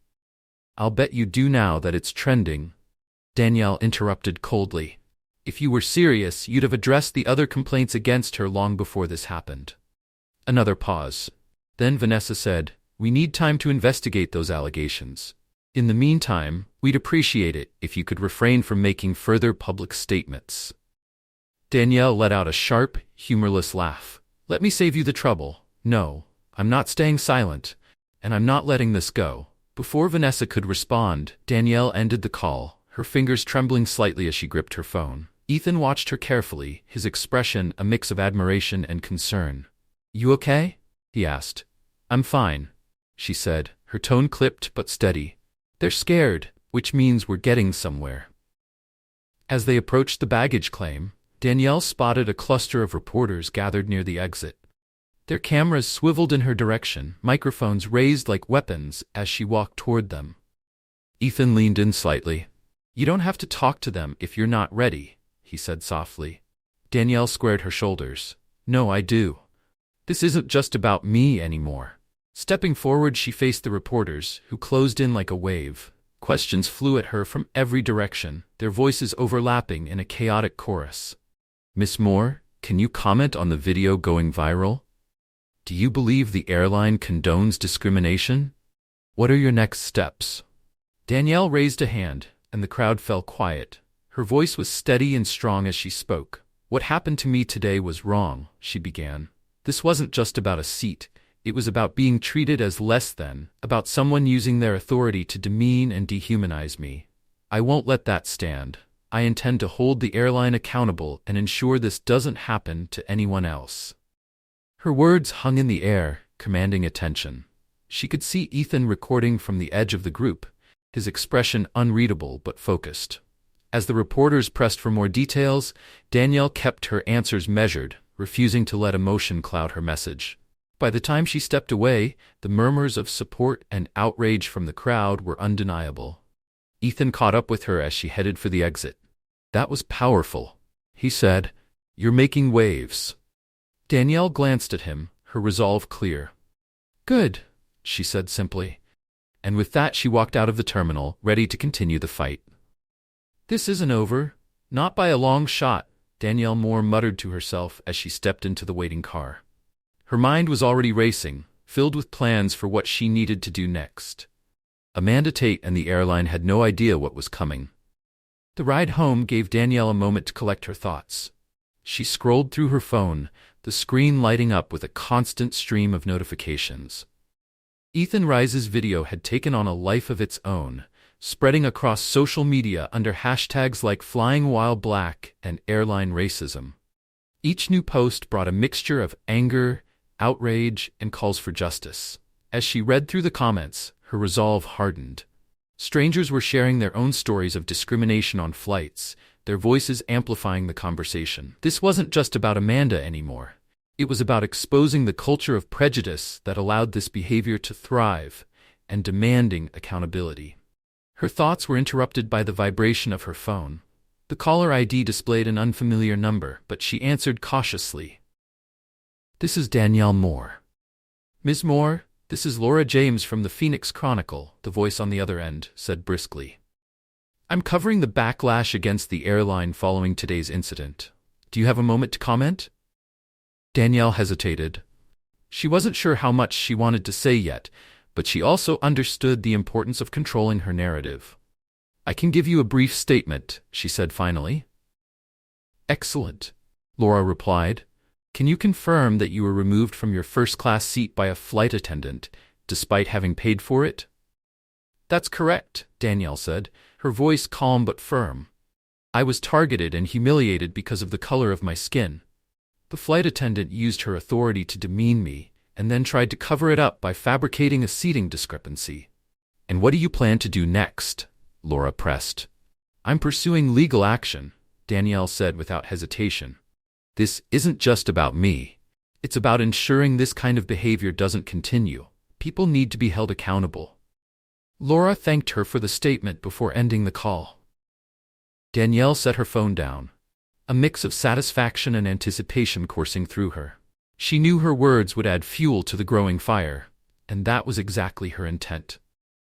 I'll bet you do now that it's trending. Danielle interrupted coldly. If you were serious, you'd have addressed the other complaints against her long before this happened. Another pause. Then Vanessa said, We need time to investigate those allegations. In the meantime, we'd appreciate it if you could refrain from making further public statements. Danielle let out a sharp, humorless laugh. Let me save you the trouble. No, I'm not staying silent, and I'm not letting this go. Before Vanessa could respond, Danielle ended the call, her fingers trembling slightly as she gripped her phone. Ethan watched her carefully, his expression a mix of admiration and concern. You okay? He asked. I'm fine, she said, her tone clipped but steady. They're scared, which means we're getting somewhere. As they approached the baggage claim, Danielle spotted a cluster of reporters gathered near the exit. Their cameras swiveled in her direction, microphones raised like weapons as she walked toward them. Ethan leaned in slightly. You don't have to talk to them if you're not ready, he said softly. Danielle squared her shoulders. No, I do. This isn't just about me anymore. Stepping forward, she faced the reporters, who closed in like a wave. Questions flew at her from every direction, their voices overlapping in a chaotic chorus. Miss Moore, can you comment on the video going viral? Do you believe the airline condones discrimination? What are your next steps? Danielle raised a hand, and the crowd fell quiet. Her voice was steady and strong as she spoke. What happened to me today was wrong, she began. This wasn't just about a seat. It was about being treated as less than, about someone using their authority to demean and dehumanize me. I won't let that stand. I intend to hold the airline accountable and ensure this doesn't happen to anyone else. Her words hung in the air, commanding attention. She could see Ethan recording from the edge of the group, his expression unreadable but focused. As the reporters pressed for more details, Danielle kept her answers measured, refusing to let emotion cloud her message. By the time she stepped away, the murmurs of support and outrage from the crowd were undeniable. Ethan caught up with her as she headed for the exit. That was powerful, he said. You're making waves. Danielle glanced at him, her resolve clear. Good, she said simply. And with that she walked out of the terminal, ready to continue the fight. This isn't over. Not by a long shot, Danielle Moore muttered to herself as she stepped into the waiting car. Her mind was already racing, filled with plans for what she needed to do next. Amanda Tate and the airline had no idea what was coming. The ride home gave Danielle a moment to collect her thoughts. She scrolled through her phone, the screen lighting up with a constant stream of notifications. Ethan Rice's video had taken on a life of its own, spreading across social media under hashtags like Flying While Black and Airline Racism. Each new post brought a mixture of anger, outrage, and calls for justice. As she read through the comments, her resolve hardened. Strangers were sharing their own stories of discrimination on flights, their voices amplifying the conversation. This wasn't just about Amanda anymore. It was about exposing the culture of prejudice that allowed this behavior to thrive and demanding accountability. Her thoughts were interrupted by the vibration of her phone. The caller ID displayed an unfamiliar number, but she answered cautiously. This is Danielle Moore. Ms. Moore, this is Laura James from the Phoenix Chronicle, the voice on the other end said briskly. I'm covering the backlash against the airline following today's incident. Do you have a moment to comment? Danielle hesitated. She wasn't sure how much she wanted to say yet, but she also understood the importance of controlling her narrative. I can give you a brief statement, she said finally. Excellent, Laura replied. Can you confirm that you were removed from your first-class seat by a flight attendant, despite having paid for it? That's correct, Danielle said, her voice calm but firm. I was targeted and humiliated because of the color of my skin. The flight attendant used her authority to demean me, and then tried to cover it up by fabricating a seating discrepancy. And what do you plan to do next? Laura pressed. I'm pursuing legal action, Danielle said without hesitation. This isn't just about me. It's about ensuring this kind of behavior doesn't continue. People need to be held accountable. Laura thanked her for the statement before ending the call. Danielle set her phone down, a mix of satisfaction and anticipation coursing through her. She knew her words would add fuel to the growing fire, and that was exactly her intent.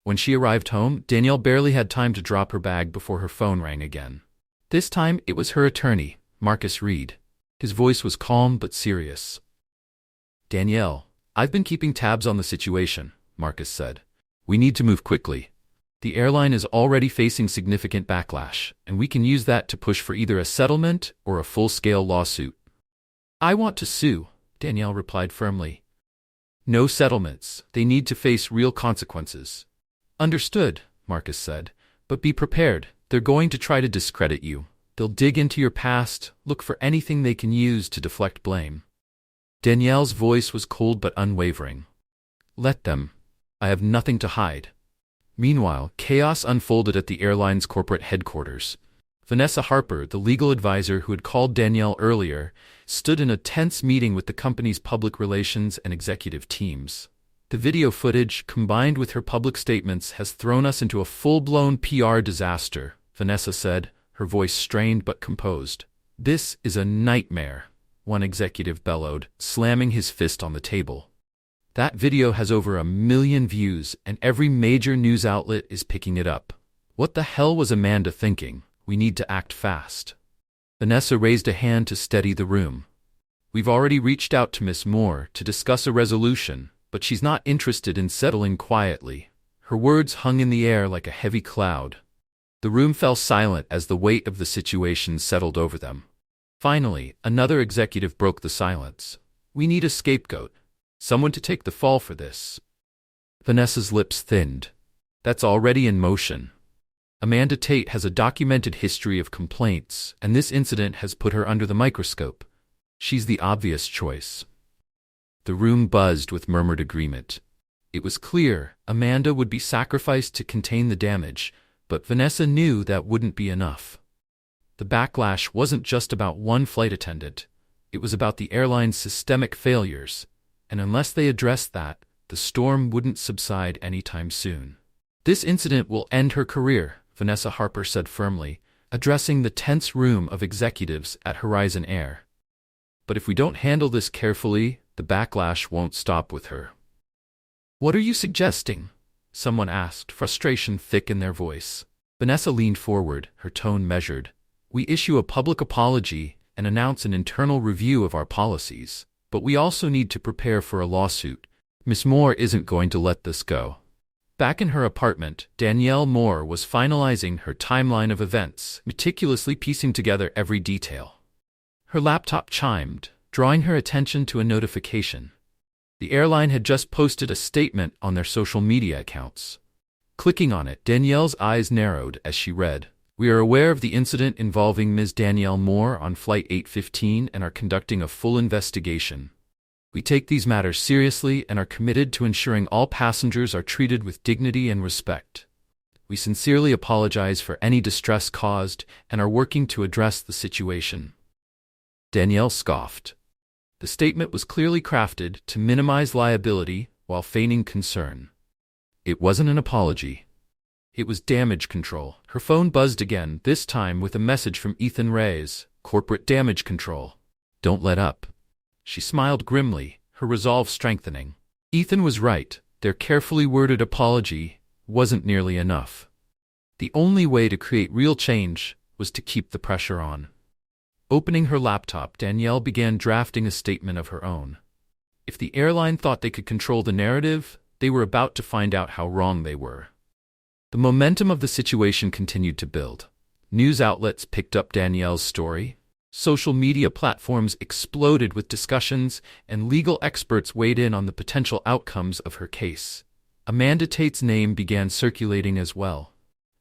When she arrived home, Danielle barely had time to drop her bag before her phone rang again. This time, it was her attorney, Marcus Reed. His voice was calm but serious. "Danielle, I've been keeping tabs on the situation," Marcus said. "We need to move quickly. The airline is already facing significant backlash, and we can use that to push for either a settlement or a full-scale lawsuit." "I want to sue," Danielle replied firmly. "No settlements. They need to face real consequences." "Understood," Marcus said. "But be prepared. They're going to try to discredit you. They'll dig into your past, look for anything they can use to deflect blame." Danielle's voice was cold but unwavering. "Let them. I have nothing to hide." Meanwhile, chaos unfolded at the airline's corporate headquarters. Vanessa Harper, the legal advisor who had called Danielle earlier, stood in a tense meeting with the company's public relations and executive teams. "The video footage, combined with her public statements, has thrown us into a full-blown PR disaster," Vanessa said, her voice strained but composed. "This is a nightmare," one executive bellowed, slamming his fist on the table. "That video has over 1 million views, and every major news outlet is picking it up. What the hell was Amanda thinking? We need to act fast." Vanessa raised a hand to steady the room. "We've already reached out to Miss Moore to discuss a resolution, but she's not interested in settling quietly." Her words hung in the air like a heavy cloud. The room fell silent as the weight of the situation settled over them. Finally, another executive broke the silence. "We need a scapegoat. Someone to take the fall for this." Vanessa's lips thinned. "That's already in motion. Amanda Tate has a documented history of complaints, and this incident has put her under the microscope. She's the obvious choice." The room buzzed with murmured agreement. It was clear Amanda would be sacrificed to contain the damage, but Vanessa knew that wouldn't be enough. The backlash wasn't just about one flight attendant. It was about the airline's systemic failures, and unless they addressed that, the storm wouldn't subside anytime soon. "This incident will end her career," Vanessa Harper said firmly, addressing the tense room of executives at Horizon Air. "But if we don't handle this carefully, the backlash won't stop with her." "What are you suggesting?" someone asked, frustration thick in their voice. Vanessa leaned forward, her tone measured. "We issue a public apology and announce an internal review of our policies, but we also need to prepare for a lawsuit. Miss Moore isn't going to let this go." Back in her apartment, Danielle Moore was finalizing her timeline of events, meticulously piecing together every detail. Her laptop chimed, drawing her attention to a notification. The airline had just posted a statement on their social media accounts. Clicking on it, Danielle's eyes narrowed as she read, "We are aware of the incident involving Ms. Danielle Moore on Flight 815 and are conducting a full investigation. We take these matters seriously and are committed to ensuring all passengers are treated with dignity and respect. We sincerely apologize for any distress caused and are working to address the situation." Danielle scoffed. The statement was clearly crafted to minimize liability while feigning concern. It wasn't an apology. It was damage control. Her phone buzzed again, this time with a message from Ethan Reyes, Corporate Damage Control. "Don't let up." She smiled grimly, her resolve strengthening. Ethan was right. Their carefully worded apology wasn't nearly enough. The only way to create real change was to keep the pressure on. Opening her laptop, Danielle began drafting a statement of her own. If the airline thought they could control the narrative, they were about to find out how wrong they were. The momentum of the situation continued to build. News outlets picked up Danielle's story. Social media platforms exploded with discussions, and legal experts weighed in on the potential outcomes of her case. Amanda Tate's name began circulating as well.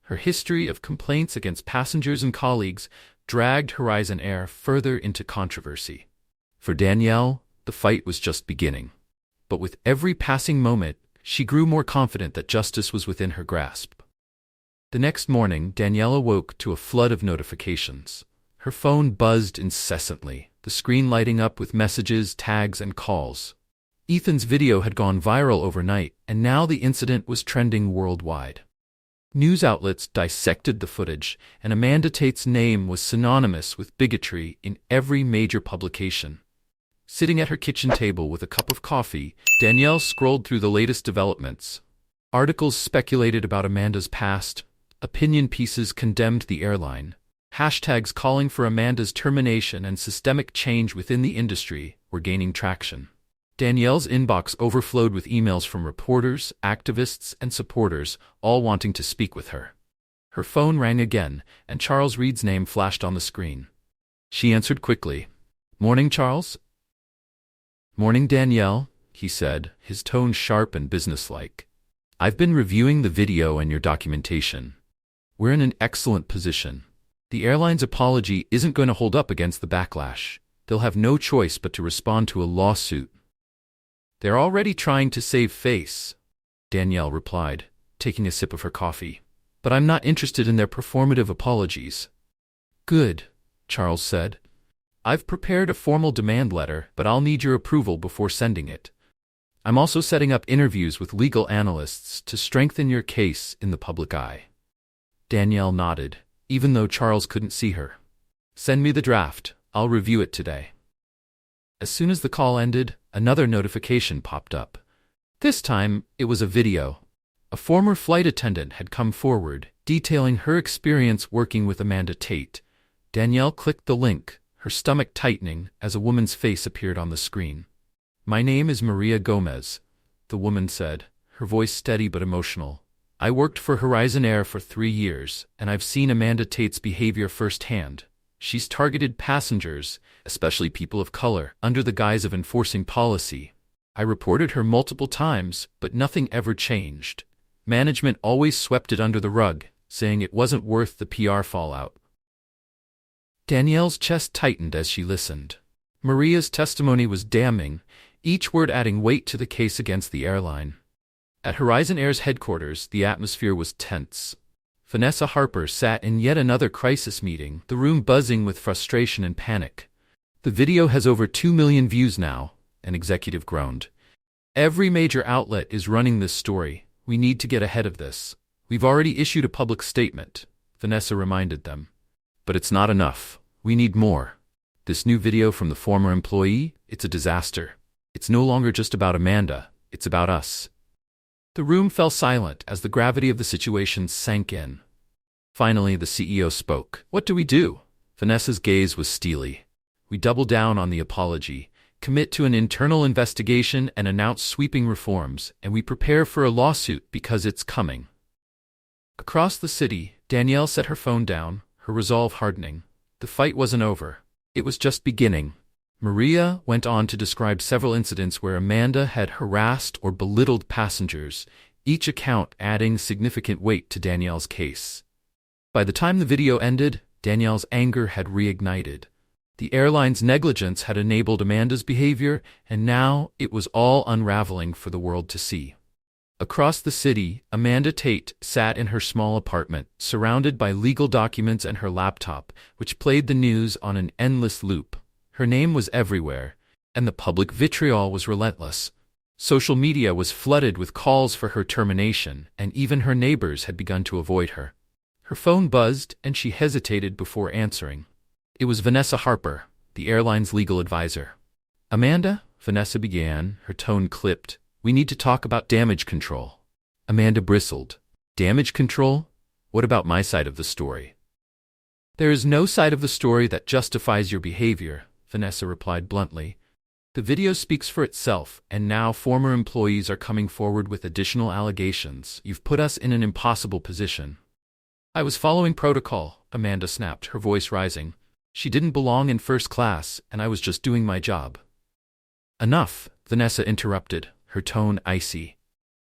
Her history of complaints against passengers and colleagues dragged Horizon Air further into controversy. For Danielle, the fight was just beginning. But with every passing moment, she grew more confident that justice was within her grasp. The next morning, Danielle awoke to a flood of notifications. Her phone buzzed incessantly, the screen lighting up with messages, tags, and calls. Ethan's video had gone viral overnight, and now the incident was trending worldwide. News outlets dissected the footage, and Amanda Tate's name was synonymous with bigotry in every major publication. Sitting at her kitchen table with a cup of coffee, Danielle scrolled through the latest developments. Articles speculated about Amanda's past, opinion pieces condemned the airline, hashtags calling for Amanda's termination and systemic change within the industry were gaining traction. Danielle's inbox overflowed with emails from reporters, activists, and supporters, all wanting to speak with her. Her phone rang again, and Charles Reed's name flashed on the screen. She answered quickly. "Morning, Charles?" "Morning, Danielle," he said, his tone sharp and businesslike. "I've been reviewing the video and your documentation. We're in an excellent position. The airline's apology isn't going to hold up against the backlash. They'll have no choice but to respond to a lawsuit." "They're already trying to save face," Danielle replied, taking a sip of her coffee. "But I'm not interested in their performative apologies." "Good," Charles said. "I've prepared a formal demand letter, but I'll need your approval before sending it. I'm also setting up interviews with legal analysts to strengthen your case in the public eye." Danielle nodded, even though Charles couldn't see her. "Send me the draft. I'll review it today." As soon as the call ended, another notification popped up. This time, it was a video. A former flight attendant had come forward, detailing her experience working with Amanda Tate. Danielle clicked the link, her stomach tightening as a woman's face appeared on the screen. "My name is Maria Gomez," the woman said, her voice steady but emotional. "I worked for Horizon Air for 3 years, and I've seen Amanda Tate's behavior firsthand. She's targeted passengers, especially people of color, under the guise of enforcing policy. I reported her multiple times, but nothing ever changed. Management always swept it under the rug, saying it wasn't worth the PR fallout." Danielle's chest tightened as she listened. Maria's testimony was damning, each word adding weight to the case against the airline. At Horizon Air's headquarters, the atmosphere was tense. Vanessa Harper sat in yet another crisis meeting, the room buzzing with frustration and panic. "The video has over 2 million views now," an executive groaned. "Every major outlet is running this story. We need to get ahead of this. We've already issued a public statement," Vanessa reminded them. "But it's not enough. We need more. This new video from the former employee, it's a disaster. It's no longer just about Amanda, it's about us." The room fell silent as the gravity of the situation sank in. Finally, the CEO spoke. "What do we do?" Vanessa's gaze was steely. "We double down on the apology, commit to an internal investigation and announce sweeping reforms, and we prepare for a lawsuit because it's coming." Across the city, Danielle set her phone down, her resolve hardening. The fight wasn't over. It was just beginning. Maria went on to describe several incidents where Amanda had harassed or belittled passengers, each account adding significant weight to Danielle's case. By the time the video ended, Danielle's anger had reignited. The airline's negligence had enabled Amanda's behavior, and now it was all unraveling for the world to see. Across the city, Amanda Tate sat in her small apartment, surrounded by legal documents and her laptop, which played the news on an endless loop. Her name was everywhere, and the public vitriol was relentless. Social media was flooded with calls for her termination, and even her neighbors had begun to avoid her. Her phone buzzed, and she hesitated before answering. It was Vanessa Harper, the airline's legal advisor. "Amanda," Vanessa began, her tone clipped, "we need to talk about damage control." Amanda bristled. "Damage control? What about my side of the story?" "There is no side of the story that justifies your behavior," Vanessa replied bluntly. "The video speaks for itself, and now former employees are coming forward with additional allegations. You've put us in an impossible position." "I was following protocol," Amanda snapped, her voice rising. "She didn't belong in first class, and I was just doing my job." "Enough," Vanessa interrupted, her tone icy.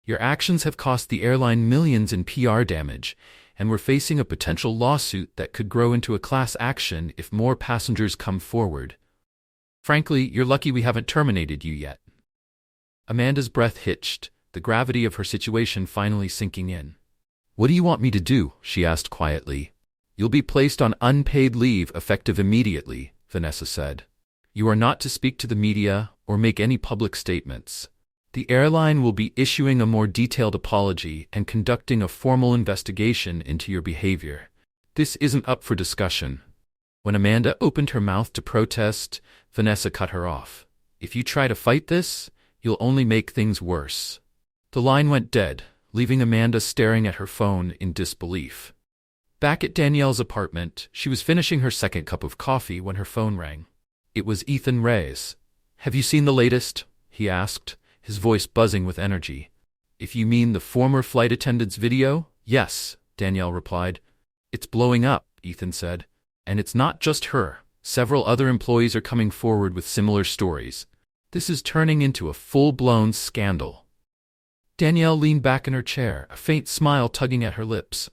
"Your actions have cost the airline millions in PR damage, and we're facing a potential lawsuit that could grow into a class action if more passengers come forward. Frankly, you're lucky we haven't terminated you yet." Amanda's breath hitched, the gravity of her situation finally sinking in. "What do you want me to do?" she asked quietly. "You'll be placed on unpaid leave effective immediately," Vanessa said. "You are not to speak to the media or make any public statements. The airline will be issuing a more detailed apology and conducting a formal investigation into your behavior. This isn't up for discussion." When Amanda opened her mouth to protest, Vanessa cut her off. "If you try to fight this, you'll only make things worse." The line went dead, leaving Amanda staring at her phone in disbelief. Back at Danielle's apartment, she was finishing her second cup of coffee when her phone rang. It was Ethan Reyes. "Have you seen the latest?" he asked, his voice buzzing with energy. "If you mean the former flight attendant's video, yes," Danielle replied. "It's blowing up," Ethan said. "And it's not just her. Several other employees are coming forward with similar stories. This is turning into a full-blown scandal." Danielle leaned back in her chair, a faint smile tugging at her lips.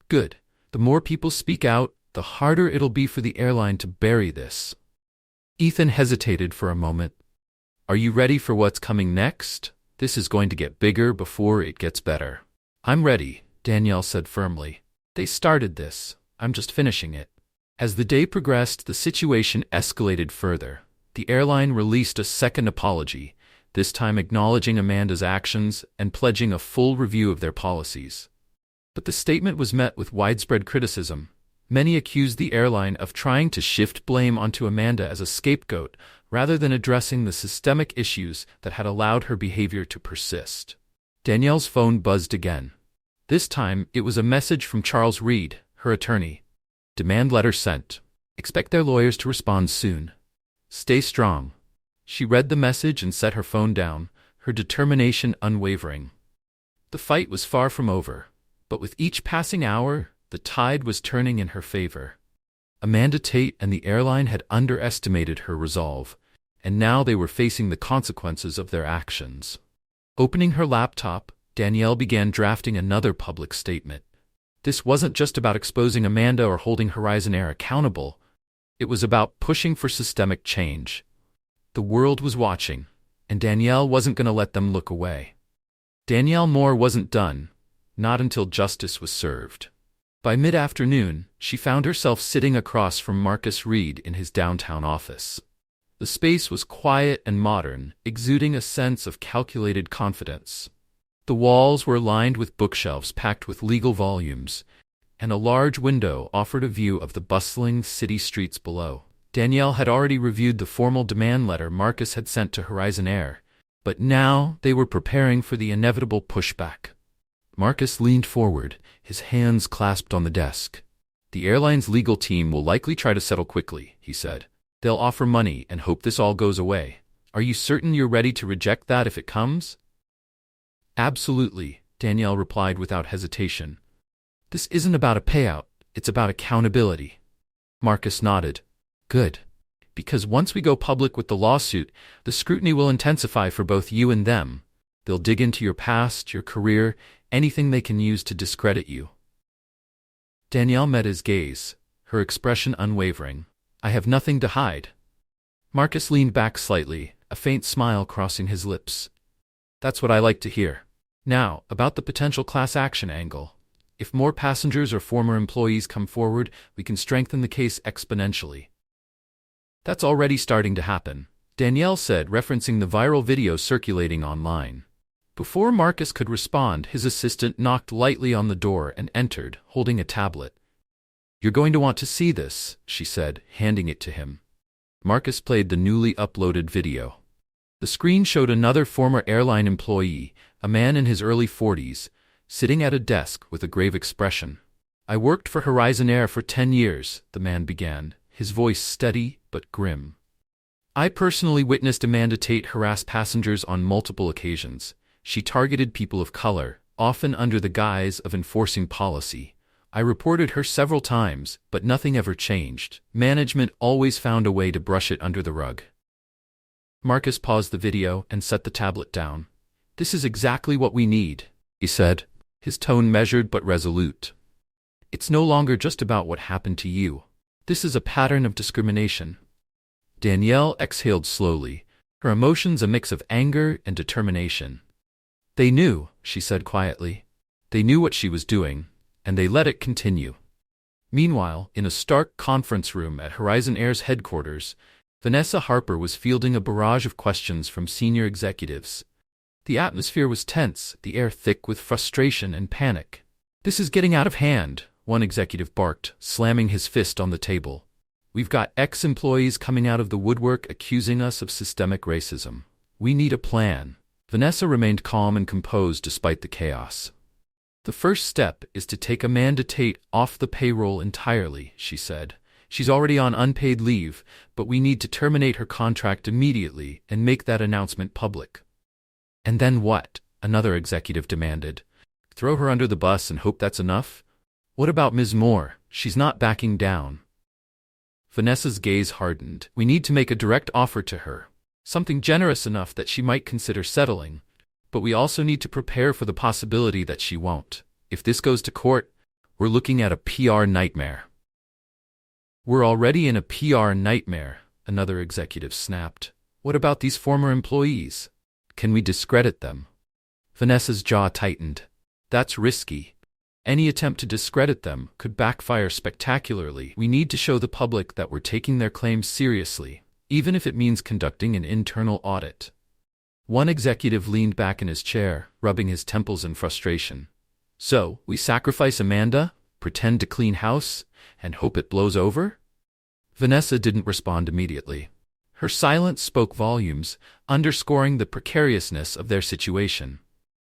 "Good. The more people speak out, the harder it'll be for the airline to bury this." Ethan hesitated for a moment. "Are you ready for what's coming next? This is going to get bigger before it gets better." "I'm ready," Danielle said firmly. "They started this. I'm just finishing it." As the day progressed, the situation escalated further. The airline released a second apology, this time acknowledging Amanda's actions and pledging a full review of their policies. But the statement was met with widespread criticism. Many accused the airline of trying to shift blame onto Amanda as a scapegoat rather than addressing the systemic issues that had allowed her behavior to persist. Danielle's phone buzzed again. This time, it was a message from Charles Reed, her attorney. "Demand letter sent. Expect their lawyers to respond soon. Stay strong." She read the message and set her phone down, her determination unwavering. The fight was far from over, but with each passing hour, the tide was turning in her favor. Amanda Tate and the airline had underestimated her resolve, and now they were facing the consequences of their actions. Opening her laptop, Danielle began drafting another public statement. This wasn't just about exposing Amanda or holding Horizon Air accountable. It was about pushing for systemic change. The world was watching, and Danielle wasn't going to let them look away. Danielle Moore wasn't done, not until justice was served. By mid-afternoon, she found herself sitting across from Marcus Reed in his downtown office. The space was quiet and modern, exuding a sense of calculated confidence. The walls were lined with bookshelves packed with legal volumes, and a large window offered a view of the bustling city streets below. Danielle had already reviewed the formal demand letter Marcus had sent to Horizon Air, but now they were preparing for the inevitable pushback. Marcus leaned forward, his hands clasped on the desk. "The airline's legal team will likely try to settle quickly," he said. "They'll offer money and hope this all goes away. Are you certain you're ready to reject that if it comes?" "Absolutely," Danielle replied without hesitation. "This isn't about a payout, it's about accountability." Marcus nodded. "Good. Because once we go public with the lawsuit, the scrutiny will intensify for both you and them. They'll dig into your past, your career, anything they can use to discredit you." Danielle met his gaze, her expression unwavering. "I have nothing to hide." Marcus leaned back slightly, a faint smile crossing his lips. "That's what I like to hear. Now, about the potential class action angle. If more passengers or former employees come forward, we can strengthen the case exponentially." "That's already starting to happen," Danielle said, referencing the viral video circulating online. Before Marcus could respond, his assistant knocked lightly on the door and entered, holding a tablet. "You're going to want to see this," she said, handing it to him. Marcus played the newly uploaded video. The screen showed another former airline employee, a man in his early 40s, sitting at a desk with a grave expression. "I worked for Horizon Air for 10 years, the man began, his voice steady but grim. "I personally witnessed Amanda Tate harass passengers on multiple occasions. She targeted people of color, often under the guise of enforcing policy. I reported her several times, but nothing ever changed. Management always found a way to brush it under the rug." Marcus paused the video and set the tablet down. "This is exactly what we need," he said, his tone measured but resolute. "It's no longer just about what happened to you. This is a pattern of discrimination." Danielle exhaled slowly, her emotions a mix of anger and determination. "They knew," she said quietly. "They knew what she was doing, and they let it continue." Meanwhile, in a stark conference room at Horizon Air's headquarters, Vanessa Harper was fielding a barrage of questions from senior executives. The atmosphere was tense, the air thick with frustration and panic. "This is getting out of hand," one executive barked, slamming his fist on the table. "We've got ex-employees coming out of the woodwork accusing us of systemic racism. We need a plan." Vanessa remained calm and composed despite the chaos. The first step is to take Amanda Tate off the payroll entirely, she said. She's already on unpaid leave, but we need to terminate her contract immediately and make that announcement public. And then what? Another executive demanded. Throw her under the bus and hope that's enough? What about Ms. Moore? She's not backing down. Vanessa's gaze hardened. We need to make a direct offer to her. Something generous enough that she might consider settling. But we also need to prepare for the possibility that she won't. If this goes to court, we're looking at a PR nightmare. We're already in a PR nightmare, another executive snapped. What about these former employees? Can we discredit them? Vanessa's jaw tightened. That's risky. Any attempt to discredit them could backfire spectacularly. We need to show the public that we're taking their claims seriously, even if it means conducting an internal audit. One executive leaned back in his chair, rubbing his temples in frustration. So, we sacrifice Amanda, pretend to clean house, and hope it blows over? Vanessa didn't respond immediately. Her silence spoke volumes, underscoring the precariousness of their situation.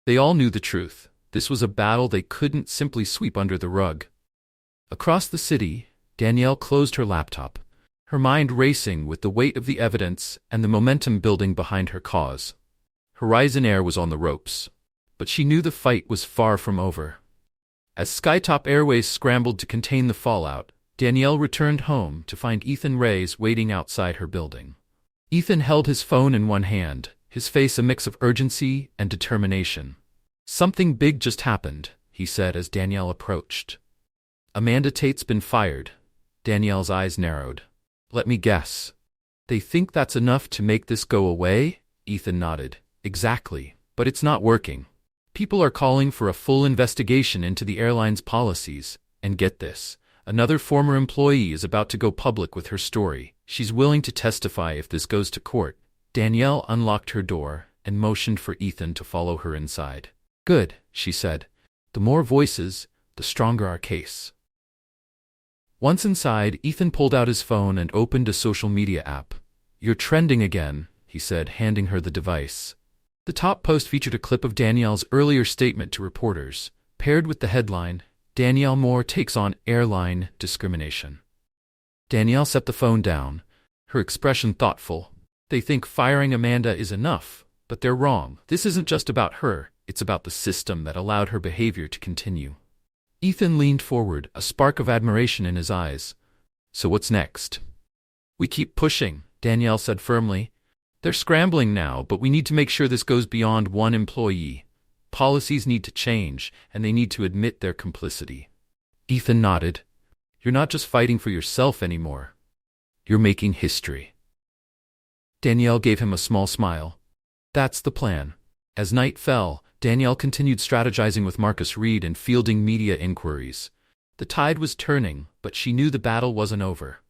They all knew the truth. This was a battle they couldn't simply sweep under the rug. Across the city, Danielle closed her laptop, her mind racing with the weight of the evidence and the momentum building behind her cause. Horizon Air was on the ropes, but she knew the fight was far from over. As Skytop Airways scrambled to contain the fallout, Danielle returned home to find Ethan Reyes waiting outside her building. Ethan held his phone in one hand, his face a mix of urgency and determination. Something big just happened, he said as Danielle approached. Amanda Tate's been fired. Danielle's eyes narrowed. Let me guess. They think that's enough to make this go away? Ethan nodded. Exactly, but it's not working. People are calling for a full investigation into the airline's policies, and get this, another former employee is about to go public with her story. She's willing to testify if this goes to court. Danielle unlocked her door and motioned for Ethan to follow her inside. Good, she said. The more voices, the stronger our case. Once inside, Ethan pulled out his phone and opened a social media app. You're trending again, he said, handing her the device. The top post featured a clip of Danielle's earlier statement to reporters, paired with the headline, Danielle Moore takes on airline discrimination. Danielle set the phone down, her expression thoughtful. They think firing Amanda is enough, but they're wrong. This isn't just about her, it's about the system that allowed her behavior to continue. Ethan leaned forward, a spark of admiration in his eyes. So what's next? We keep pushing, Danielle said firmly. They're scrambling now, but we need to make sure this goes beyond one employee. Policies need to change, and they need to admit their complicity. Ethan nodded. You're not just fighting for yourself anymore. You're making history. Danielle gave him a small smile. That's the plan. As night fell, Danielle continued strategizing with Marcus Reed and fielding media inquiries. The tide was turning, but she knew the battle wasn't over.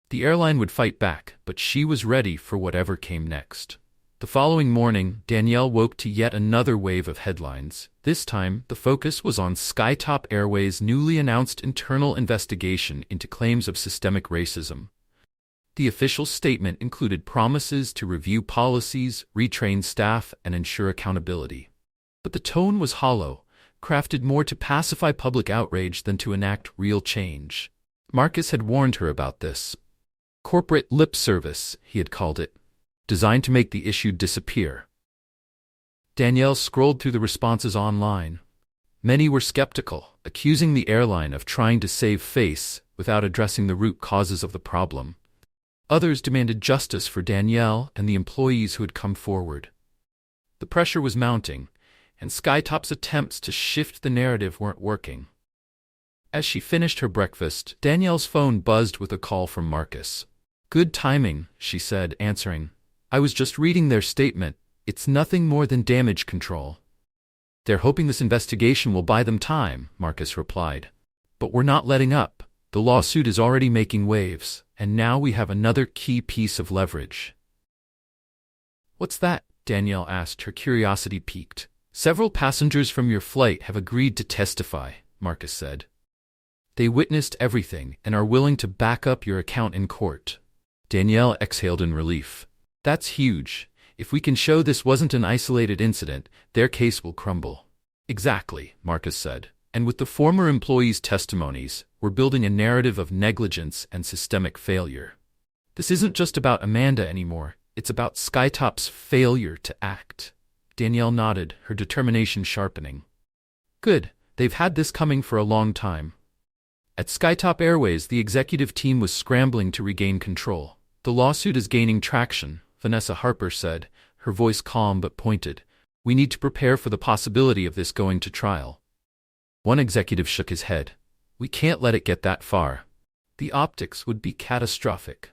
The airline would fight back, but she was ready for whatever came next. The following morning, Danielle woke to yet another wave of headlines. This time, the focus was on Skytop Airways' newly announced internal investigation into claims of systemic racism. The official statement included promises to review policies, retrain staff, and ensure accountability. But the tone was hollow, crafted more to pacify public outrage than to enact real change. Marcus had warned her about this. Corporate lip service, he had called it, designed to make the issue disappear. Danielle scrolled through the responses online. Many were skeptical, accusing the airline of trying to save face without addressing the root causes of the problem. Others demanded justice for Danielle and the employees who had come forward. The pressure was mounting, and Skytop's attempts to shift the narrative weren't working. As she finished her breakfast, Danielle's phone buzzed with a call from Marcus. Good timing, she said, answering. I was just reading their statement. It's nothing more than damage control. They're hoping this investigation will buy them time, Marcus replied. But we're not letting up. The lawsuit is already making waves, and now we have another key piece of leverage. What's that? Danielle asked, her curiosity piqued. Several passengers from your flight have agreed to testify, Marcus said. They witnessed everything and are willing to back up your account in court. Danielle exhaled in relief. That's huge. If we can show this wasn't an isolated incident, their case will crumble. Exactly, Marcus said. And with the former employees' testimonies, we're building a narrative of negligence and systemic failure. This isn't just about Amanda anymore, it's about Skytop's failure to act. Danielle nodded, her determination sharpening. Good, they've had this coming for a long time. At Skytop Airways, the executive team was scrambling to regain control. The lawsuit is gaining traction, Vanessa Harper said, her voice calm but pointed. We need to prepare for the possibility of this going to trial. One executive shook his head. We can't let it get that far. The optics would be catastrophic.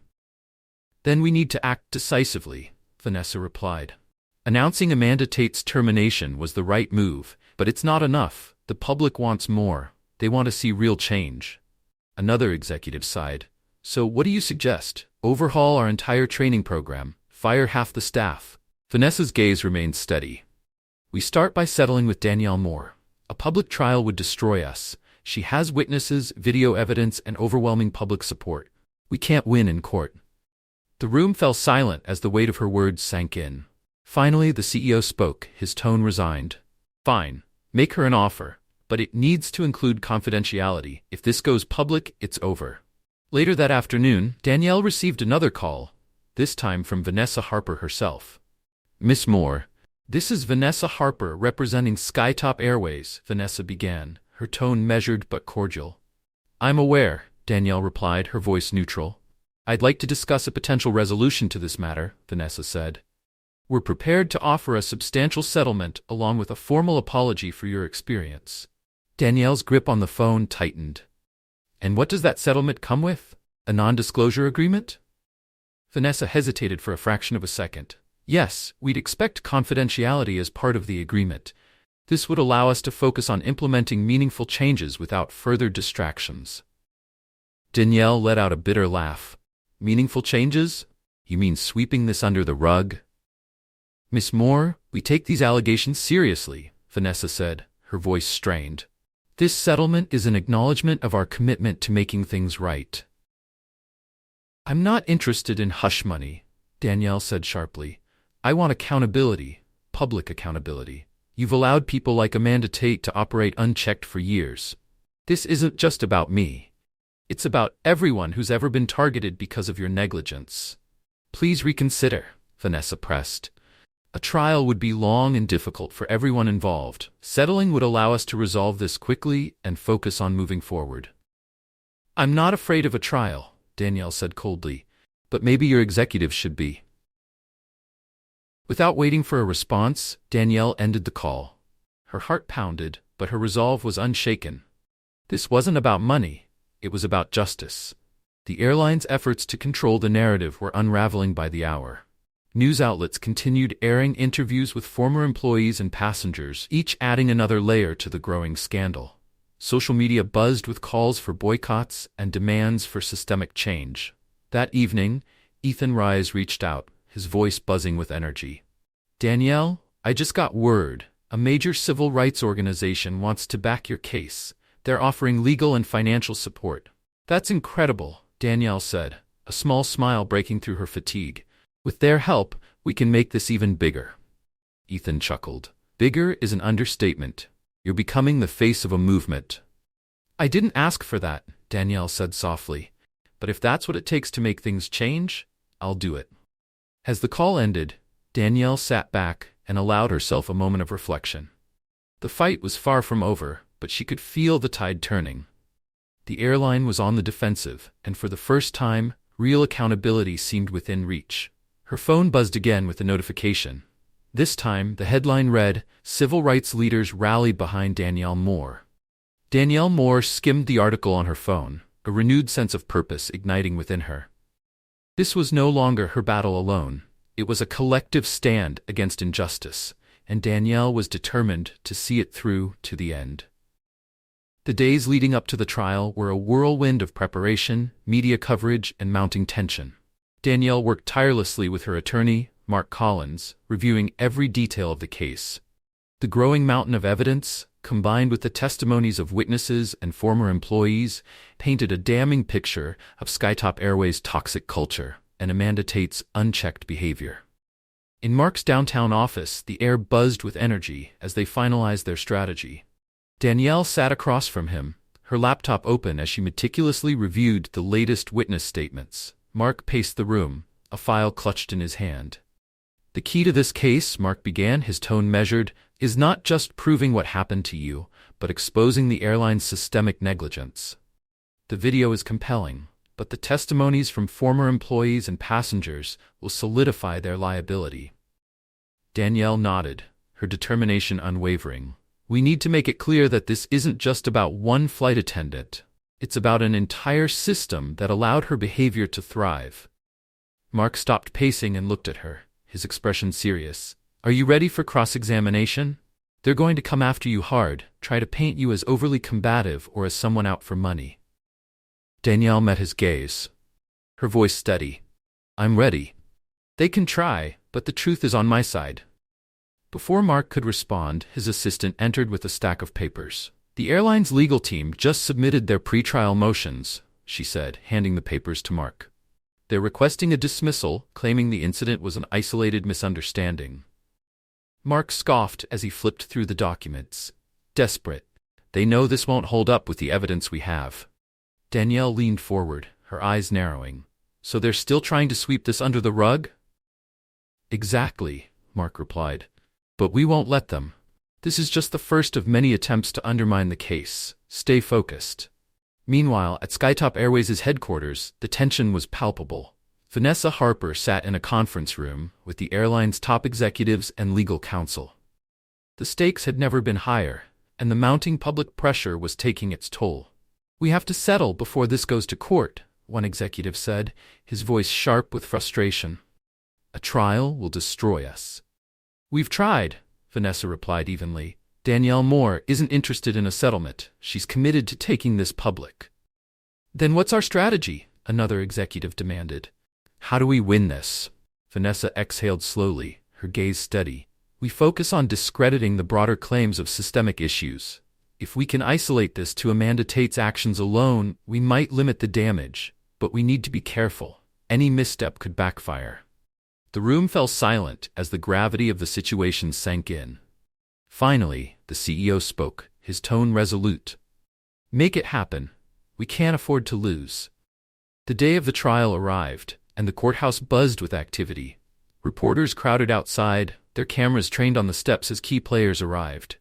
Then we need to act decisively, Vanessa replied. Announcing Amanda Tate's termination was the right move, but it's not enough. The public wants more. They want to see real change. Another executive sighed. So what do you suggest? Overhaul our entire training program. Fire half the staff. Vanessa's gaze remained steady. We start by settling with Danielle Moore. A public trial would destroy us. She has witnesses, video evidence, and overwhelming public support. We can't win in court. The room fell silent as the weight of her words sank in. Finally, the CEO spoke, his tone resigned. Fine. Make her an offer. But it needs to include confidentiality. If this goes public, it's over. Later that afternoon, Danielle received another call, this time from Vanessa Harper herself. Miss Moore, this is Vanessa Harper representing Skytop Airways, Vanessa began, her tone measured but cordial. I'm aware, Danielle replied, her voice neutral. I'd like to discuss a potential resolution to this matter, Vanessa said. We're prepared to offer a substantial settlement along with a formal apology for your experience. Danielle's grip on the phone tightened. And what does that settlement come with? A non-disclosure agreement? Vanessa hesitated for a fraction of a second. Yes, we'd expect confidentiality as part of the agreement. This would allow us to focus on implementing meaningful changes without further distractions. Danielle let out a bitter laugh. Meaningful changes? You mean sweeping this under the rug? Miss Moore, we take these allegations seriously, Vanessa said, her voice strained. This settlement is an acknowledgement of our commitment to making things right. I'm not interested in hush money, Danielle said sharply. I want accountability, public accountability. You've allowed people like Amanda Tate to operate unchecked for years. This isn't just about me. It's about everyone who's ever been targeted because of your negligence. Please reconsider, Vanessa pressed. A trial would be long and difficult for everyone involved. Settling would allow us to resolve this quickly and focus on moving forward. I'm not afraid of a trial, Danielle said coldly, but maybe your executives should be. Without waiting for a response, Danielle ended the call. Her heart pounded, but her resolve was unshaken. This wasn't about money, it was about justice. The airline's efforts to control the narrative were unraveling by the hour. News outlets continued airing interviews with former employees and passengers, each adding another layer to the growing scandal. Social media buzzed with calls for boycotts and demands for systemic change. That evening, Ethan Rise reached out, his voice buzzing with energy. Danielle, I just got word. A major civil rights organization wants to back your case. They're offering legal and financial support. That's incredible, Danielle said, a small smile breaking through her fatigue. With their help, we can make this even bigger. Ethan chuckled. Bigger is an understatement. You're becoming the face of a movement. I didn't ask for that, Danielle said softly. But if that's what it takes to make things change, I'll do it. As the call ended, Danielle sat back and allowed herself a moment of reflection. The fight was far from over, but she could feel the tide turning. The airline was on the defensive, and for the first time, real accountability seemed within reach. Her phone buzzed again with a notification. This time, the headline read, Civil rights leaders rallied behind Danielle Moore. Danielle Moore skimmed the article on her phone, a renewed sense of purpose igniting within her. This was no longer her battle alone. It was a collective stand against injustice, and Danielle was determined to see it through to the end. The days leading up to the trial were a whirlwind of preparation, media coverage, and mounting tension. Danielle worked tirelessly with her attorney, Mark Collins, reviewing every detail of the case. The growing mountain of evidence, combined with the testimonies of witnesses and former employees, painted a damning picture of Skytop Airways' toxic culture and Amanda Tate's unchecked behavior. In Mark's downtown office, the air buzzed with energy as they finalized their strategy. Danielle sat across from him, her laptop open as she meticulously reviewed the latest witness statements. Mark paced the room, a file clutched in his hand. "The key to this case," Mark began, his tone measured, "is not just proving what happened to you, but exposing the airline's systemic negligence. The video is compelling, but the testimonies from former employees and passengers will solidify their liability." Danielle nodded, her determination unwavering. "We need to make it clear that this isn't just about one flight attendant. It's about an entire system that allowed her behavior to thrive." Mark stopped pacing and looked at her, his expression serious. "Are you ready for cross-examination? They're going to come after you hard, try to paint you as overly combative or as someone out for money." Danielle met his gaze, her voice steady. "I'm ready. They can try, but the truth is on my side." Before Mark could respond, his assistant entered with a stack of papers. "The airline's legal team just submitted their pretrial motions," she said, handing the papers to Mark. "They're requesting a dismissal, claiming the incident was an isolated misunderstanding." Mark scoffed as he flipped through the documents. "Desperate. They know this won't hold up with the evidence we have." Danielle leaned forward, her eyes narrowing. "So they're still trying to sweep this under the rug?" "Exactly," Mark replied. "But we won't let them. This is just the first of many attempts to undermine the case. Stay focused." Meanwhile, at Skytop Airways' headquarters, the tension was palpable. Vanessa Harper sat in a conference room with the airline's top executives and legal counsel. The stakes had never been higher, and the mounting public pressure was taking its toll. "We have to settle before this goes to court," one executive said, his voice sharp with frustration. "A trial will destroy us." "We've tried," Vanessa replied evenly. "Danielle Moore isn't interested in a settlement. She's committed to taking this public." "Then what's our strategy?" another executive demanded. "How do we win this?" Vanessa exhaled slowly, her gaze steady. "We focus on discrediting the broader claims of systemic issues. If we can isolate this to Amanda Tate's actions alone, we might limit the damage, but we need to be careful. Any misstep could backfire." The room fell silent as the gravity of the situation sank in. Finally, the CEO spoke, his tone resolute. "Make it happen. We can't afford to lose." The day of the trial arrived, and the courthouse buzzed with activity. Reporters crowded outside, their cameras trained on the steps as key players arrived.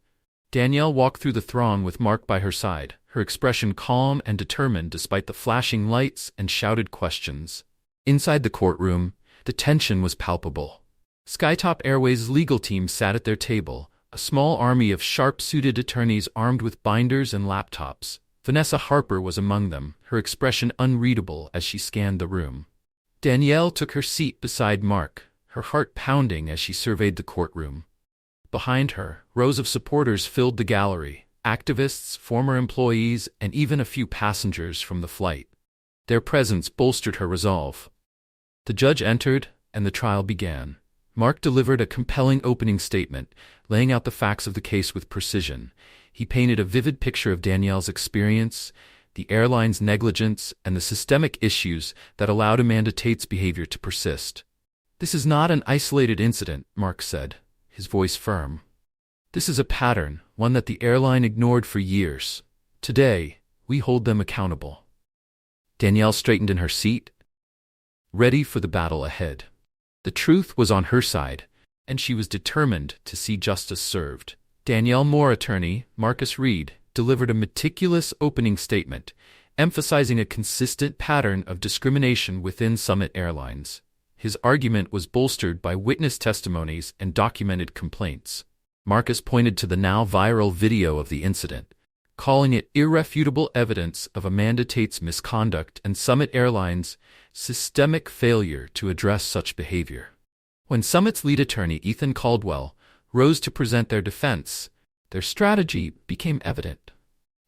Danielle walked through the throng with Mark by her side, her expression calm and determined despite the flashing lights and shouted questions. Inside the courtroom, the tension was palpable. Skytop Airways' legal team sat at their table, a small army of sharp-suited attorneys armed with binders and laptops. Vanessa Harper was among them, her expression unreadable as she scanned the room. Danielle took her seat beside Mark, her heart pounding as she surveyed the courtroom. Behind her, rows of supporters filled the gallery, activists, former employees, and even a few passengers from the flight. Their presence bolstered her resolve. The judge entered, and the trial began. Mark delivered a compelling opening statement, laying out the facts of the case with precision. He painted a vivid picture of Danielle's experience, the airline's negligence, and the systemic issues that allowed Amanda Tate's behavior to persist. "This is not an isolated incident," Mark said, his voice firm. "This is a pattern, one that the airline ignored for years. Today, we hold them accountable." Danielle straightened in her seat, ready for the battle ahead. The truth was on her side, and she was determined to see justice served. Danielle Moore attorney, Marcus Reed, delivered a meticulous opening statement, emphasizing a consistent pattern of discrimination within Summit Airlines. His argument was bolstered by witness testimonies and documented complaints. Marcus pointed to the now viral video of the incident, calling it irrefutable evidence of Amanda Tate's misconduct and Summit Airlines' systemic failure to address such behavior. When Summit's lead attorney, Ethan Caldwell, rose to present their defense, their strategy became evident.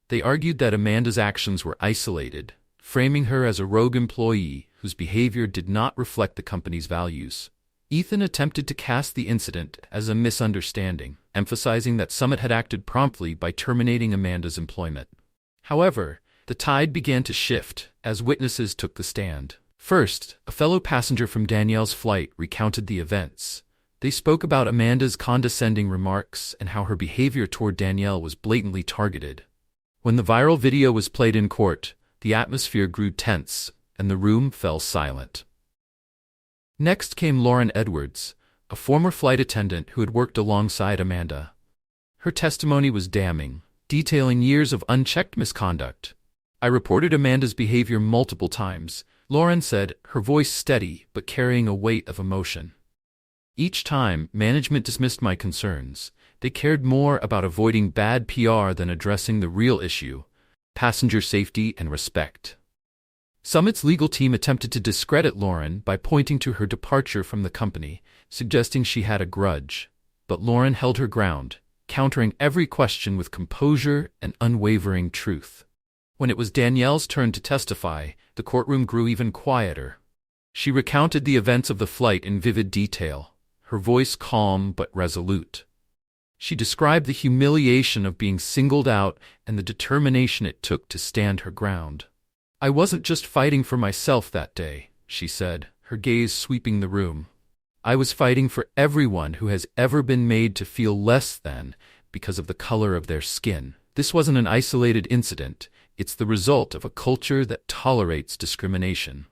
They argued that Amanda's actions were isolated, framing her as a rogue employee whose behavior did not reflect the company's values. Ethan attempted to cast the incident as a misunderstanding, emphasizing that Summit had acted promptly by terminating Amanda's employment. However, the tide began to shift as witnesses took the stand. First, a fellow passenger from Danielle's flight recounted the events. They spoke about Amanda's condescending remarks and how her behavior toward Danielle was blatantly targeted. When the viral video was played in court, the atmosphere grew tense, and the room fell silent. Next came Lauren Edwards, a former flight attendant who had worked alongside Amanda. Her testimony was damning, detailing years of unchecked misconduct. "I reported Amanda's behavior multiple times," Lauren said, her voice steady but carrying a weight of emotion. "Each time, management dismissed my concerns. They cared more about avoiding bad PR than addressing the real issue: passenger safety and respect." Summit's legal team attempted to discredit Lauren by pointing to her departure from the company, suggesting she had a grudge. But Lauren held her ground, countering every question with composure and unwavering truth. When it was Danielle's turn to testify, the courtroom grew even quieter. She recounted the events of the flight in vivid detail, her voice calm but resolute. She described the humiliation of being singled out and the determination it took to stand her ground. "I wasn't just fighting for myself that day," she said, her gaze sweeping the room. "I was fighting for everyone who has ever been made to feel less than because of the color of their skin. This wasn't an isolated incident. It's the result of a culture that tolerates discrimination."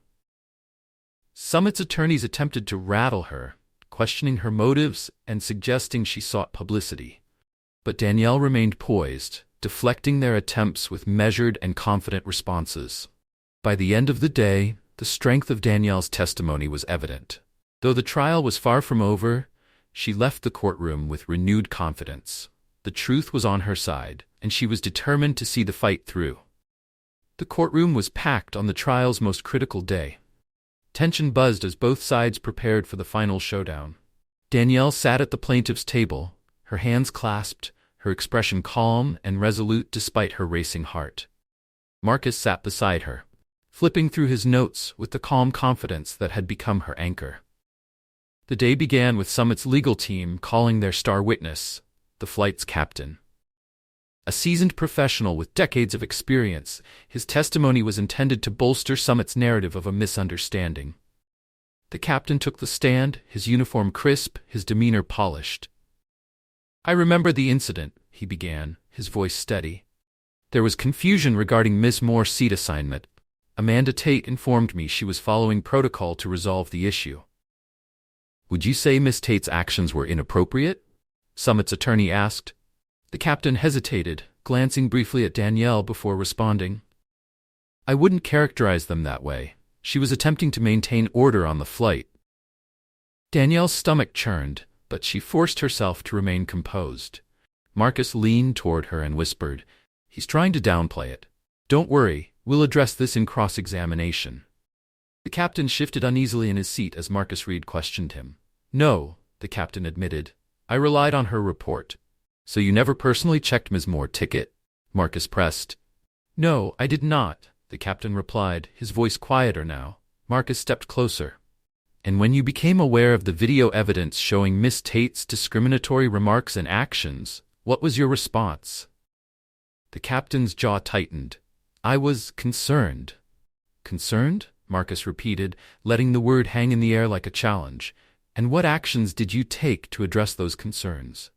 Summit's attorneys attempted to rattle her, questioning her motives and suggesting she sought publicity. But Danielle remained poised, deflecting their attempts with measured and confident responses. By the end of the day, the strength of Danielle's testimony was evident. Though the trial was far from over, she left the courtroom with renewed confidence. The truth was on her side, and she was determined to see the fight through. The courtroom was packed on the trial's most critical day. Tension buzzed as both sides prepared for the final showdown. Danielle sat at the plaintiff's table, her hands clasped, her expression calm and resolute despite her racing heart. Marcus sat beside her, flipping through his notes with the calm confidence that had become her anchor. The day began with Summit's legal team calling their star witness, the flight's captain. A seasoned professional with decades of experience, his testimony was intended to bolster Summit's narrative of a misunderstanding. The captain took the stand, his uniform crisp, his demeanor polished. "I remember the incident," he began, his voice steady. "There was confusion regarding Ms. Moore's seat assignment. Amanda Tate informed me she was following protocol to resolve the issue." "Would you say Ms. Tate's actions were inappropriate?" Summit's attorney asked. The captain hesitated, glancing briefly at Danielle before responding. "I wouldn't characterize them that way. She was attempting to maintain order on the flight." Danielle's stomach churned, but she forced herself to remain composed. Marcus leaned toward her and whispered, "He's trying to downplay it. Don't worry, we'll address this in cross-examination." The captain shifted uneasily in his seat as Marcus Reed questioned him. "No," the captain admitted. "I relied on her report." "So you never personally checked Ms. Moore's ticket?" Marcus pressed. "No, I did not," the captain replied, his voice quieter now. Marcus stepped closer. "And when you became aware of the video evidence showing Miss Tate's discriminatory remarks and actions, what was your response?" The captain's jaw tightened. "I was concerned." "Concerned?" Marcus repeated, letting the word hang in the air like a challenge. "And what actions did you take to address those concerns?"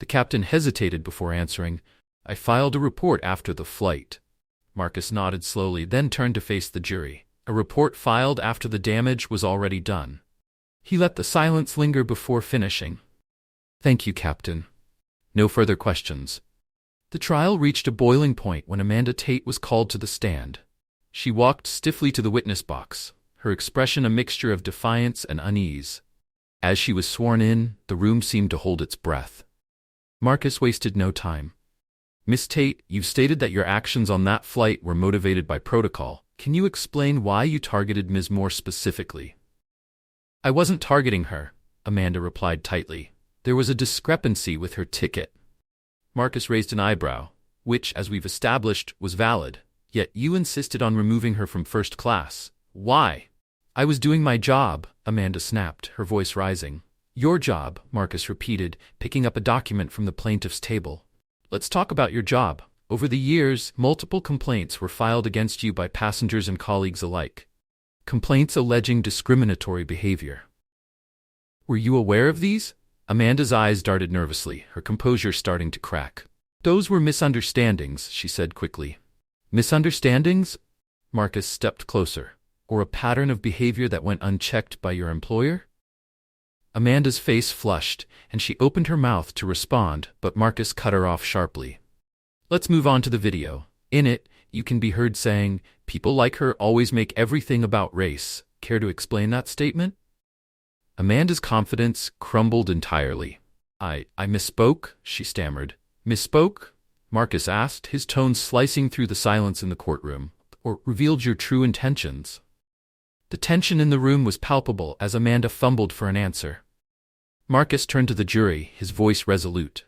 The captain hesitated before answering. "I filed a report after the flight." Marcus nodded slowly, then turned to face the jury. A report filed after the damage was already done. He let the silence linger before finishing. "Thank you, Captain. No further questions." The trial reached a boiling point when Amanda Tate was called to the stand. She walked stiffly to the witness box, her expression a mixture of defiance and unease. As she was sworn in, the room seemed to hold its breath. Marcus wasted no time. "Miss Tate, you've stated that your actions on that flight were motivated by protocol. Can you explain why you targeted Ms. Moore specifically?" "I wasn't targeting her," Amanda replied tightly. "There was a discrepancy with her ticket." Marcus raised an eyebrow, which, as we've established, was valid. "Yet you insisted on removing her from first class. Why?" "I was doing my job," Amanda snapped, her voice rising. "Your job," Marcus repeated, picking up a document from the plaintiff's table. "Let's talk about your job. Over the years, multiple complaints were filed against you by passengers and colleagues alike. Complaints alleging discriminatory behavior." Were you aware of these? Amanda's eyes darted nervously, her composure starting to crack. Those were misunderstandings, she said quickly. Misunderstandings? Marcus stepped closer. Or a pattern of behavior that went unchecked by your employer? Amanda's face flushed, and she opened her mouth to respond, but Marcus cut her off sharply. Let's move on to the video. In it, you can be heard saying, "People like her always make everything about race." Care to explain that statement? Amanda's confidence crumbled entirely. I misspoke, she stammered. Misspoke? Marcus asked, his tone slicing through the silence in the courtroom. Or revealed your true intentions? The tension in the room was palpable as Amanda fumbled for an answer. Marcus turned to the jury, his voice resolute.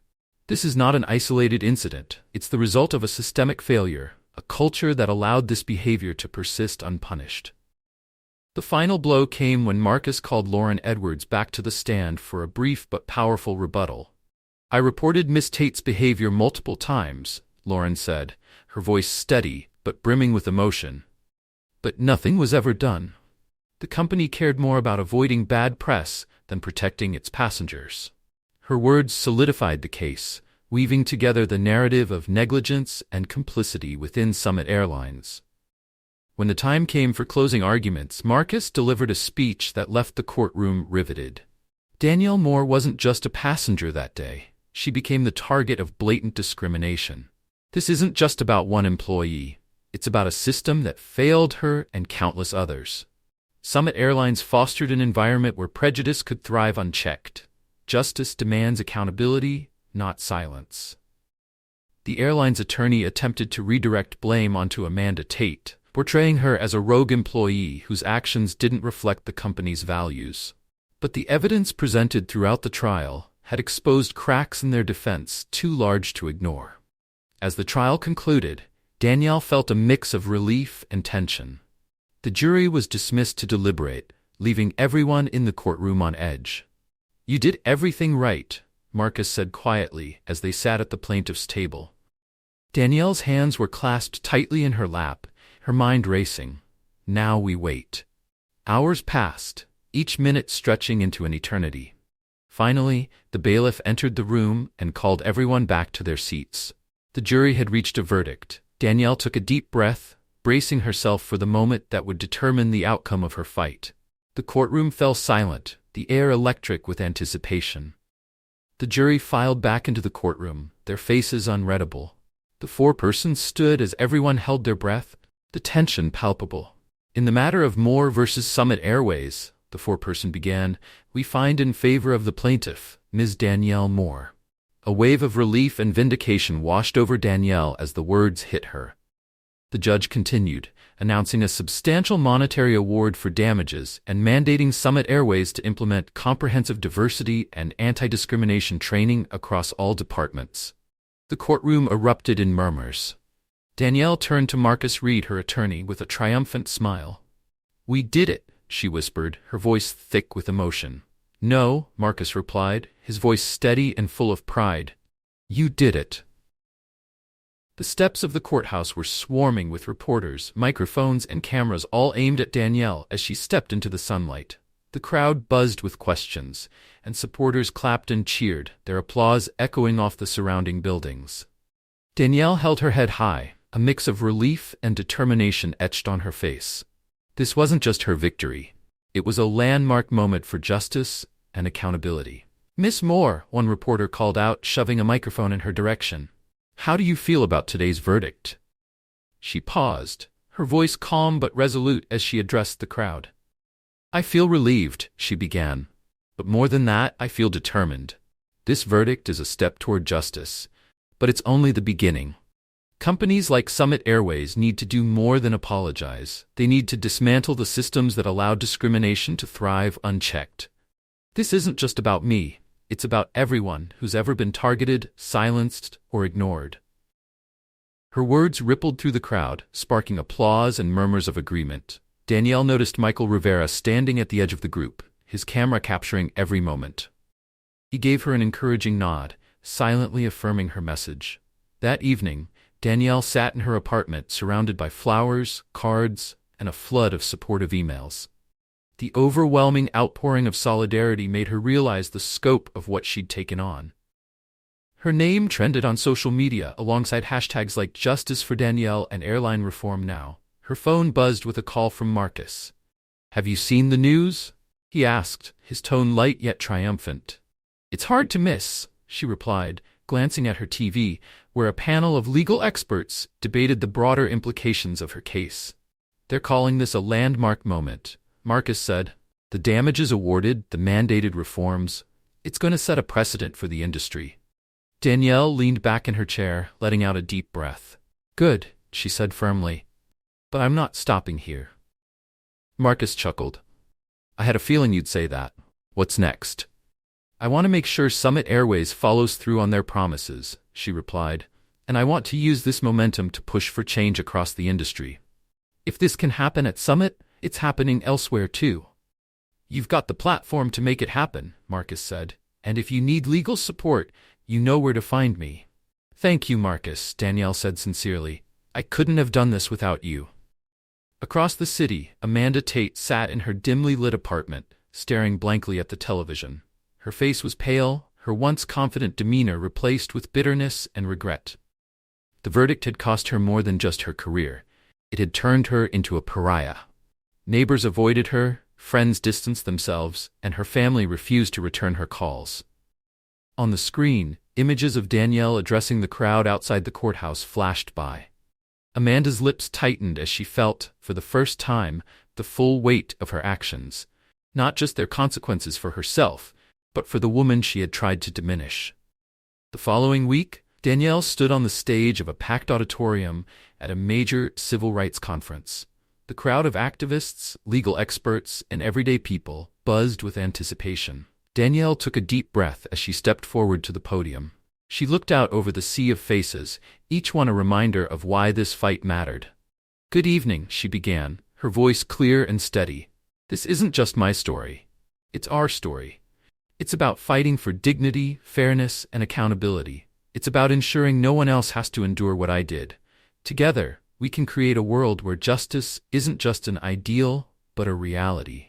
This is not an isolated incident. It's the result of a systemic failure, a culture that allowed this behavior to persist unpunished. The final blow came when Marcus called Lauren Edwards back to the stand for a brief but powerful rebuttal. I reported Miss Tate's behavior multiple times, Lauren said, her voice steady but brimming with emotion. But nothing was ever done. The company cared more about avoiding bad press than protecting its passengers. Her words solidified the case, weaving together the narrative of negligence and complicity within Summit Airlines. When the time came for closing arguments, Marcus delivered a speech that left the courtroom riveted. Danielle Moore wasn't just a passenger that day. She became the target of blatant discrimination. This isn't just about one employee. It's about a system that failed her and countless others. Summit Airlines fostered an environment where prejudice could thrive unchecked. Justice demands accountability, not silence. The airline's attorney attempted to redirect blame onto Amanda Tate, portraying her as a rogue employee whose actions didn't reflect the company's values. But the evidence presented throughout the trial had exposed cracks in their defense too large to ignore. As the trial concluded, Danielle felt a mix of relief and tension. The jury was dismissed to deliberate, leaving everyone in the courtroom on edge. You did everything right, Marcus said quietly as they sat at the plaintiff's table. Danielle's hands were clasped tightly in her lap, her mind racing. Now we wait. Hours passed, each minute stretching into an eternity. Finally, the bailiff entered the room and called everyone back to their seats. The jury had reached a verdict. Danielle took a deep breath, bracing herself for the moment that would determine the outcome of her fight. The courtroom fell silent, the air electric with anticipation. The jury filed back into the courtroom, their faces unreadable. The four persons stood as everyone held their breath, the tension palpable. In the matter of Moore versus Summit Airways, the four-person began, we find in favor of the plaintiff, Ms. Danielle Moore. A wave of relief and vindication washed over Danielle as the words hit her. The judge continued, announcing a substantial monetary award for damages and mandating Summit Airways to implement comprehensive diversity and anti-discrimination training across all departments. The courtroom erupted in murmurs. Danielle turned to Marcus Reed, her attorney, with a triumphant smile. We did it, she whispered, her voice thick with emotion. No, Marcus replied, his voice steady and full of pride. You did it. The steps of the courthouse were swarming with reporters, microphones, and cameras all aimed at Danielle as she stepped into the sunlight. The crowd buzzed with questions, and supporters clapped and cheered, their applause echoing off the surrounding buildings. Danielle held her head high, a mix of relief and determination etched on her face. This wasn't just her victory. It was a landmark moment for justice and accountability. Miss Moore, one reporter called out, shoving a microphone in her direction. How do you feel about today's verdict? She paused, her voice calm but resolute as she addressed the crowd. I feel relieved, she began. But more than that, I feel determined. This verdict is a step toward justice, but it's only the beginning. Companies like Summit Airways need to do more than apologize. They need to dismantle the systems that allow discrimination to thrive unchecked. This isn't just about me. It's about everyone who's ever been targeted, silenced, or ignored. Her words rippled through the crowd, sparking applause and murmurs of agreement. Danielle noticed Michael Rivera standing at the edge of the group, his camera capturing every moment. He gave her an encouraging nod, silently affirming her message. That evening, Danielle sat in her apartment surrounded by flowers, cards, and a flood of supportive emails. The overwhelming outpouring of solidarity made her realize the scope of what she'd taken on. Her name trended on social media alongside hashtags like Justice for Danielle and Airline Reform Now. Her phone buzzed with a call from Marcus. "Have you seen the news?" he asked, his tone light yet triumphant. "It's hard to miss," she replied, glancing at her TV, where a panel of legal experts debated the broader implications of her case. "They're calling this a landmark moment," Marcus said. "The damages awarded, the mandated reforms, it's going to set a precedent for the industry." Danielle leaned back in her chair, letting out a deep breath. "Good," she said firmly. "But I'm not stopping here." Marcus chuckled. "I had a feeling you'd say that. What's next?" "I want to make sure Summit Airways follows through on their promises," she replied, "and I want to use this momentum to push for change across the industry. If this can happen at Summit, it's happening elsewhere too." "You've got the platform to make it happen," Marcus said, "and if you need legal support, you know where to find me." "Thank you, Marcus," Danielle said sincerely. "I couldn't have done this without you." Across the city, Amanda Tate sat in her dimly lit apartment, staring blankly at the television. Her face was pale, her once confident demeanor replaced with bitterness and regret. The verdict had cost her more than just her career. It had turned her into a pariah. Neighbors avoided her, friends distanced themselves, and her family refused to return her calls. On the screen, images of Danielle addressing the crowd outside the courthouse flashed by. Amanda's lips tightened as she felt, for the first time, the full weight of her actions, not just their consequences for herself, but for the woman she had tried to diminish. The following week, Danielle stood on the stage of a packed auditorium at a major civil rights conference. The crowd of activists, legal experts, and everyday people buzzed with anticipation. Danielle took a deep breath as she stepped forward to the podium. She looked out over the sea of faces, each one a reminder of why this fight mattered. "Good evening," she began, her voice clear and steady. "This isn't just my story. It's our story. It's about fighting for dignity, fairness, and accountability. It's about ensuring no one else has to endure what I did. Together, we can create a world where justice isn't just an ideal, but a reality."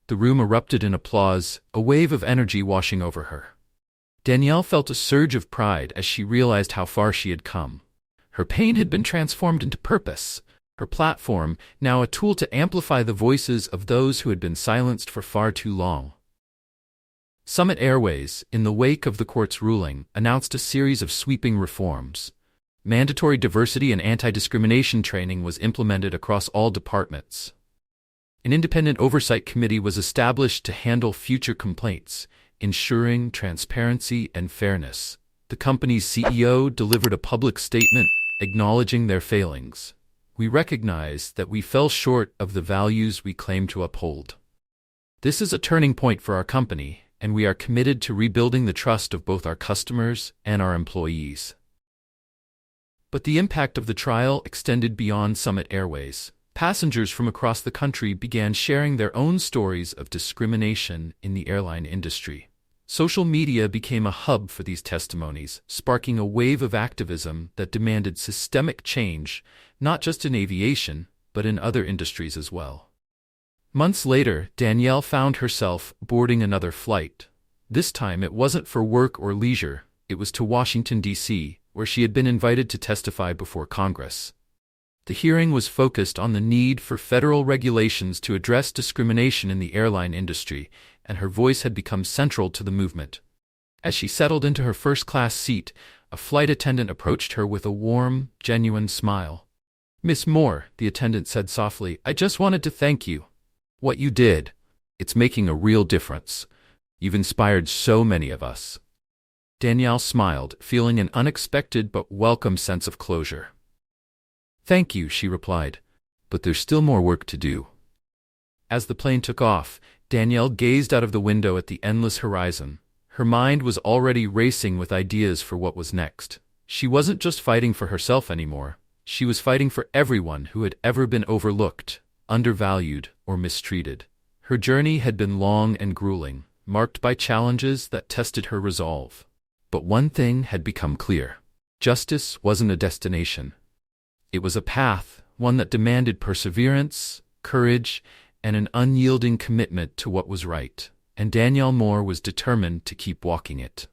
The room erupted in applause, a wave of energy washing over her. Danielle felt a surge of pride as she realized how far she had come. Her pain had been transformed into purpose, her platform now a tool to amplify the voices of those who had been silenced for far too long. Summit Airways, in the wake of the court's ruling, announced a series of sweeping reforms. Mandatory diversity and anti-discrimination training was implemented across all departments. An independent oversight committee was established to handle future complaints, ensuring transparency and fairness. The company's CEO delivered a public statement acknowledging their failings. "We recognize that we fell short of the values we claim to uphold. This is a turning point for our company, and we are committed to rebuilding the trust of both our customers and our employees." But the impact of the trial extended beyond Summit Airways. Passengers from across the country began sharing their own stories of discrimination in the airline industry. Social media became a hub for these testimonies, sparking a wave of activism that demanded systemic change, not just in aviation, but in other industries as well. Months later, Danielle found herself boarding another flight. This time it wasn't for work or leisure, it was to Washington, D.C., where she had been invited to testify before Congress. The hearing was focused on the need for federal regulations to address discrimination in the airline industry, and her voice had become central to the movement. As she settled into her first-class seat, a flight attendant approached her with a warm, genuine smile. "Miss Moore," the attendant said softly, "I just wanted to thank you. What you did, it's making a real difference. You've inspired so many of us." Danielle smiled, feeling an unexpected but welcome sense of closure. "Thank you," she replied, "but there's still more work to do." As the plane took off, Danielle gazed out of the window at the endless horizon. Her mind was already racing with ideas for what was next. She wasn't just fighting for herself anymore. She was fighting for everyone who had ever been overlooked, undervalued, or mistreated. Her journey had been long and grueling, marked by challenges that tested her resolve. But one thing had become clear. Justice wasn't a destination. It was a path, one that demanded perseverance, courage, and an unyielding commitment to what was right. And Danielle Moore was determined to keep walking it.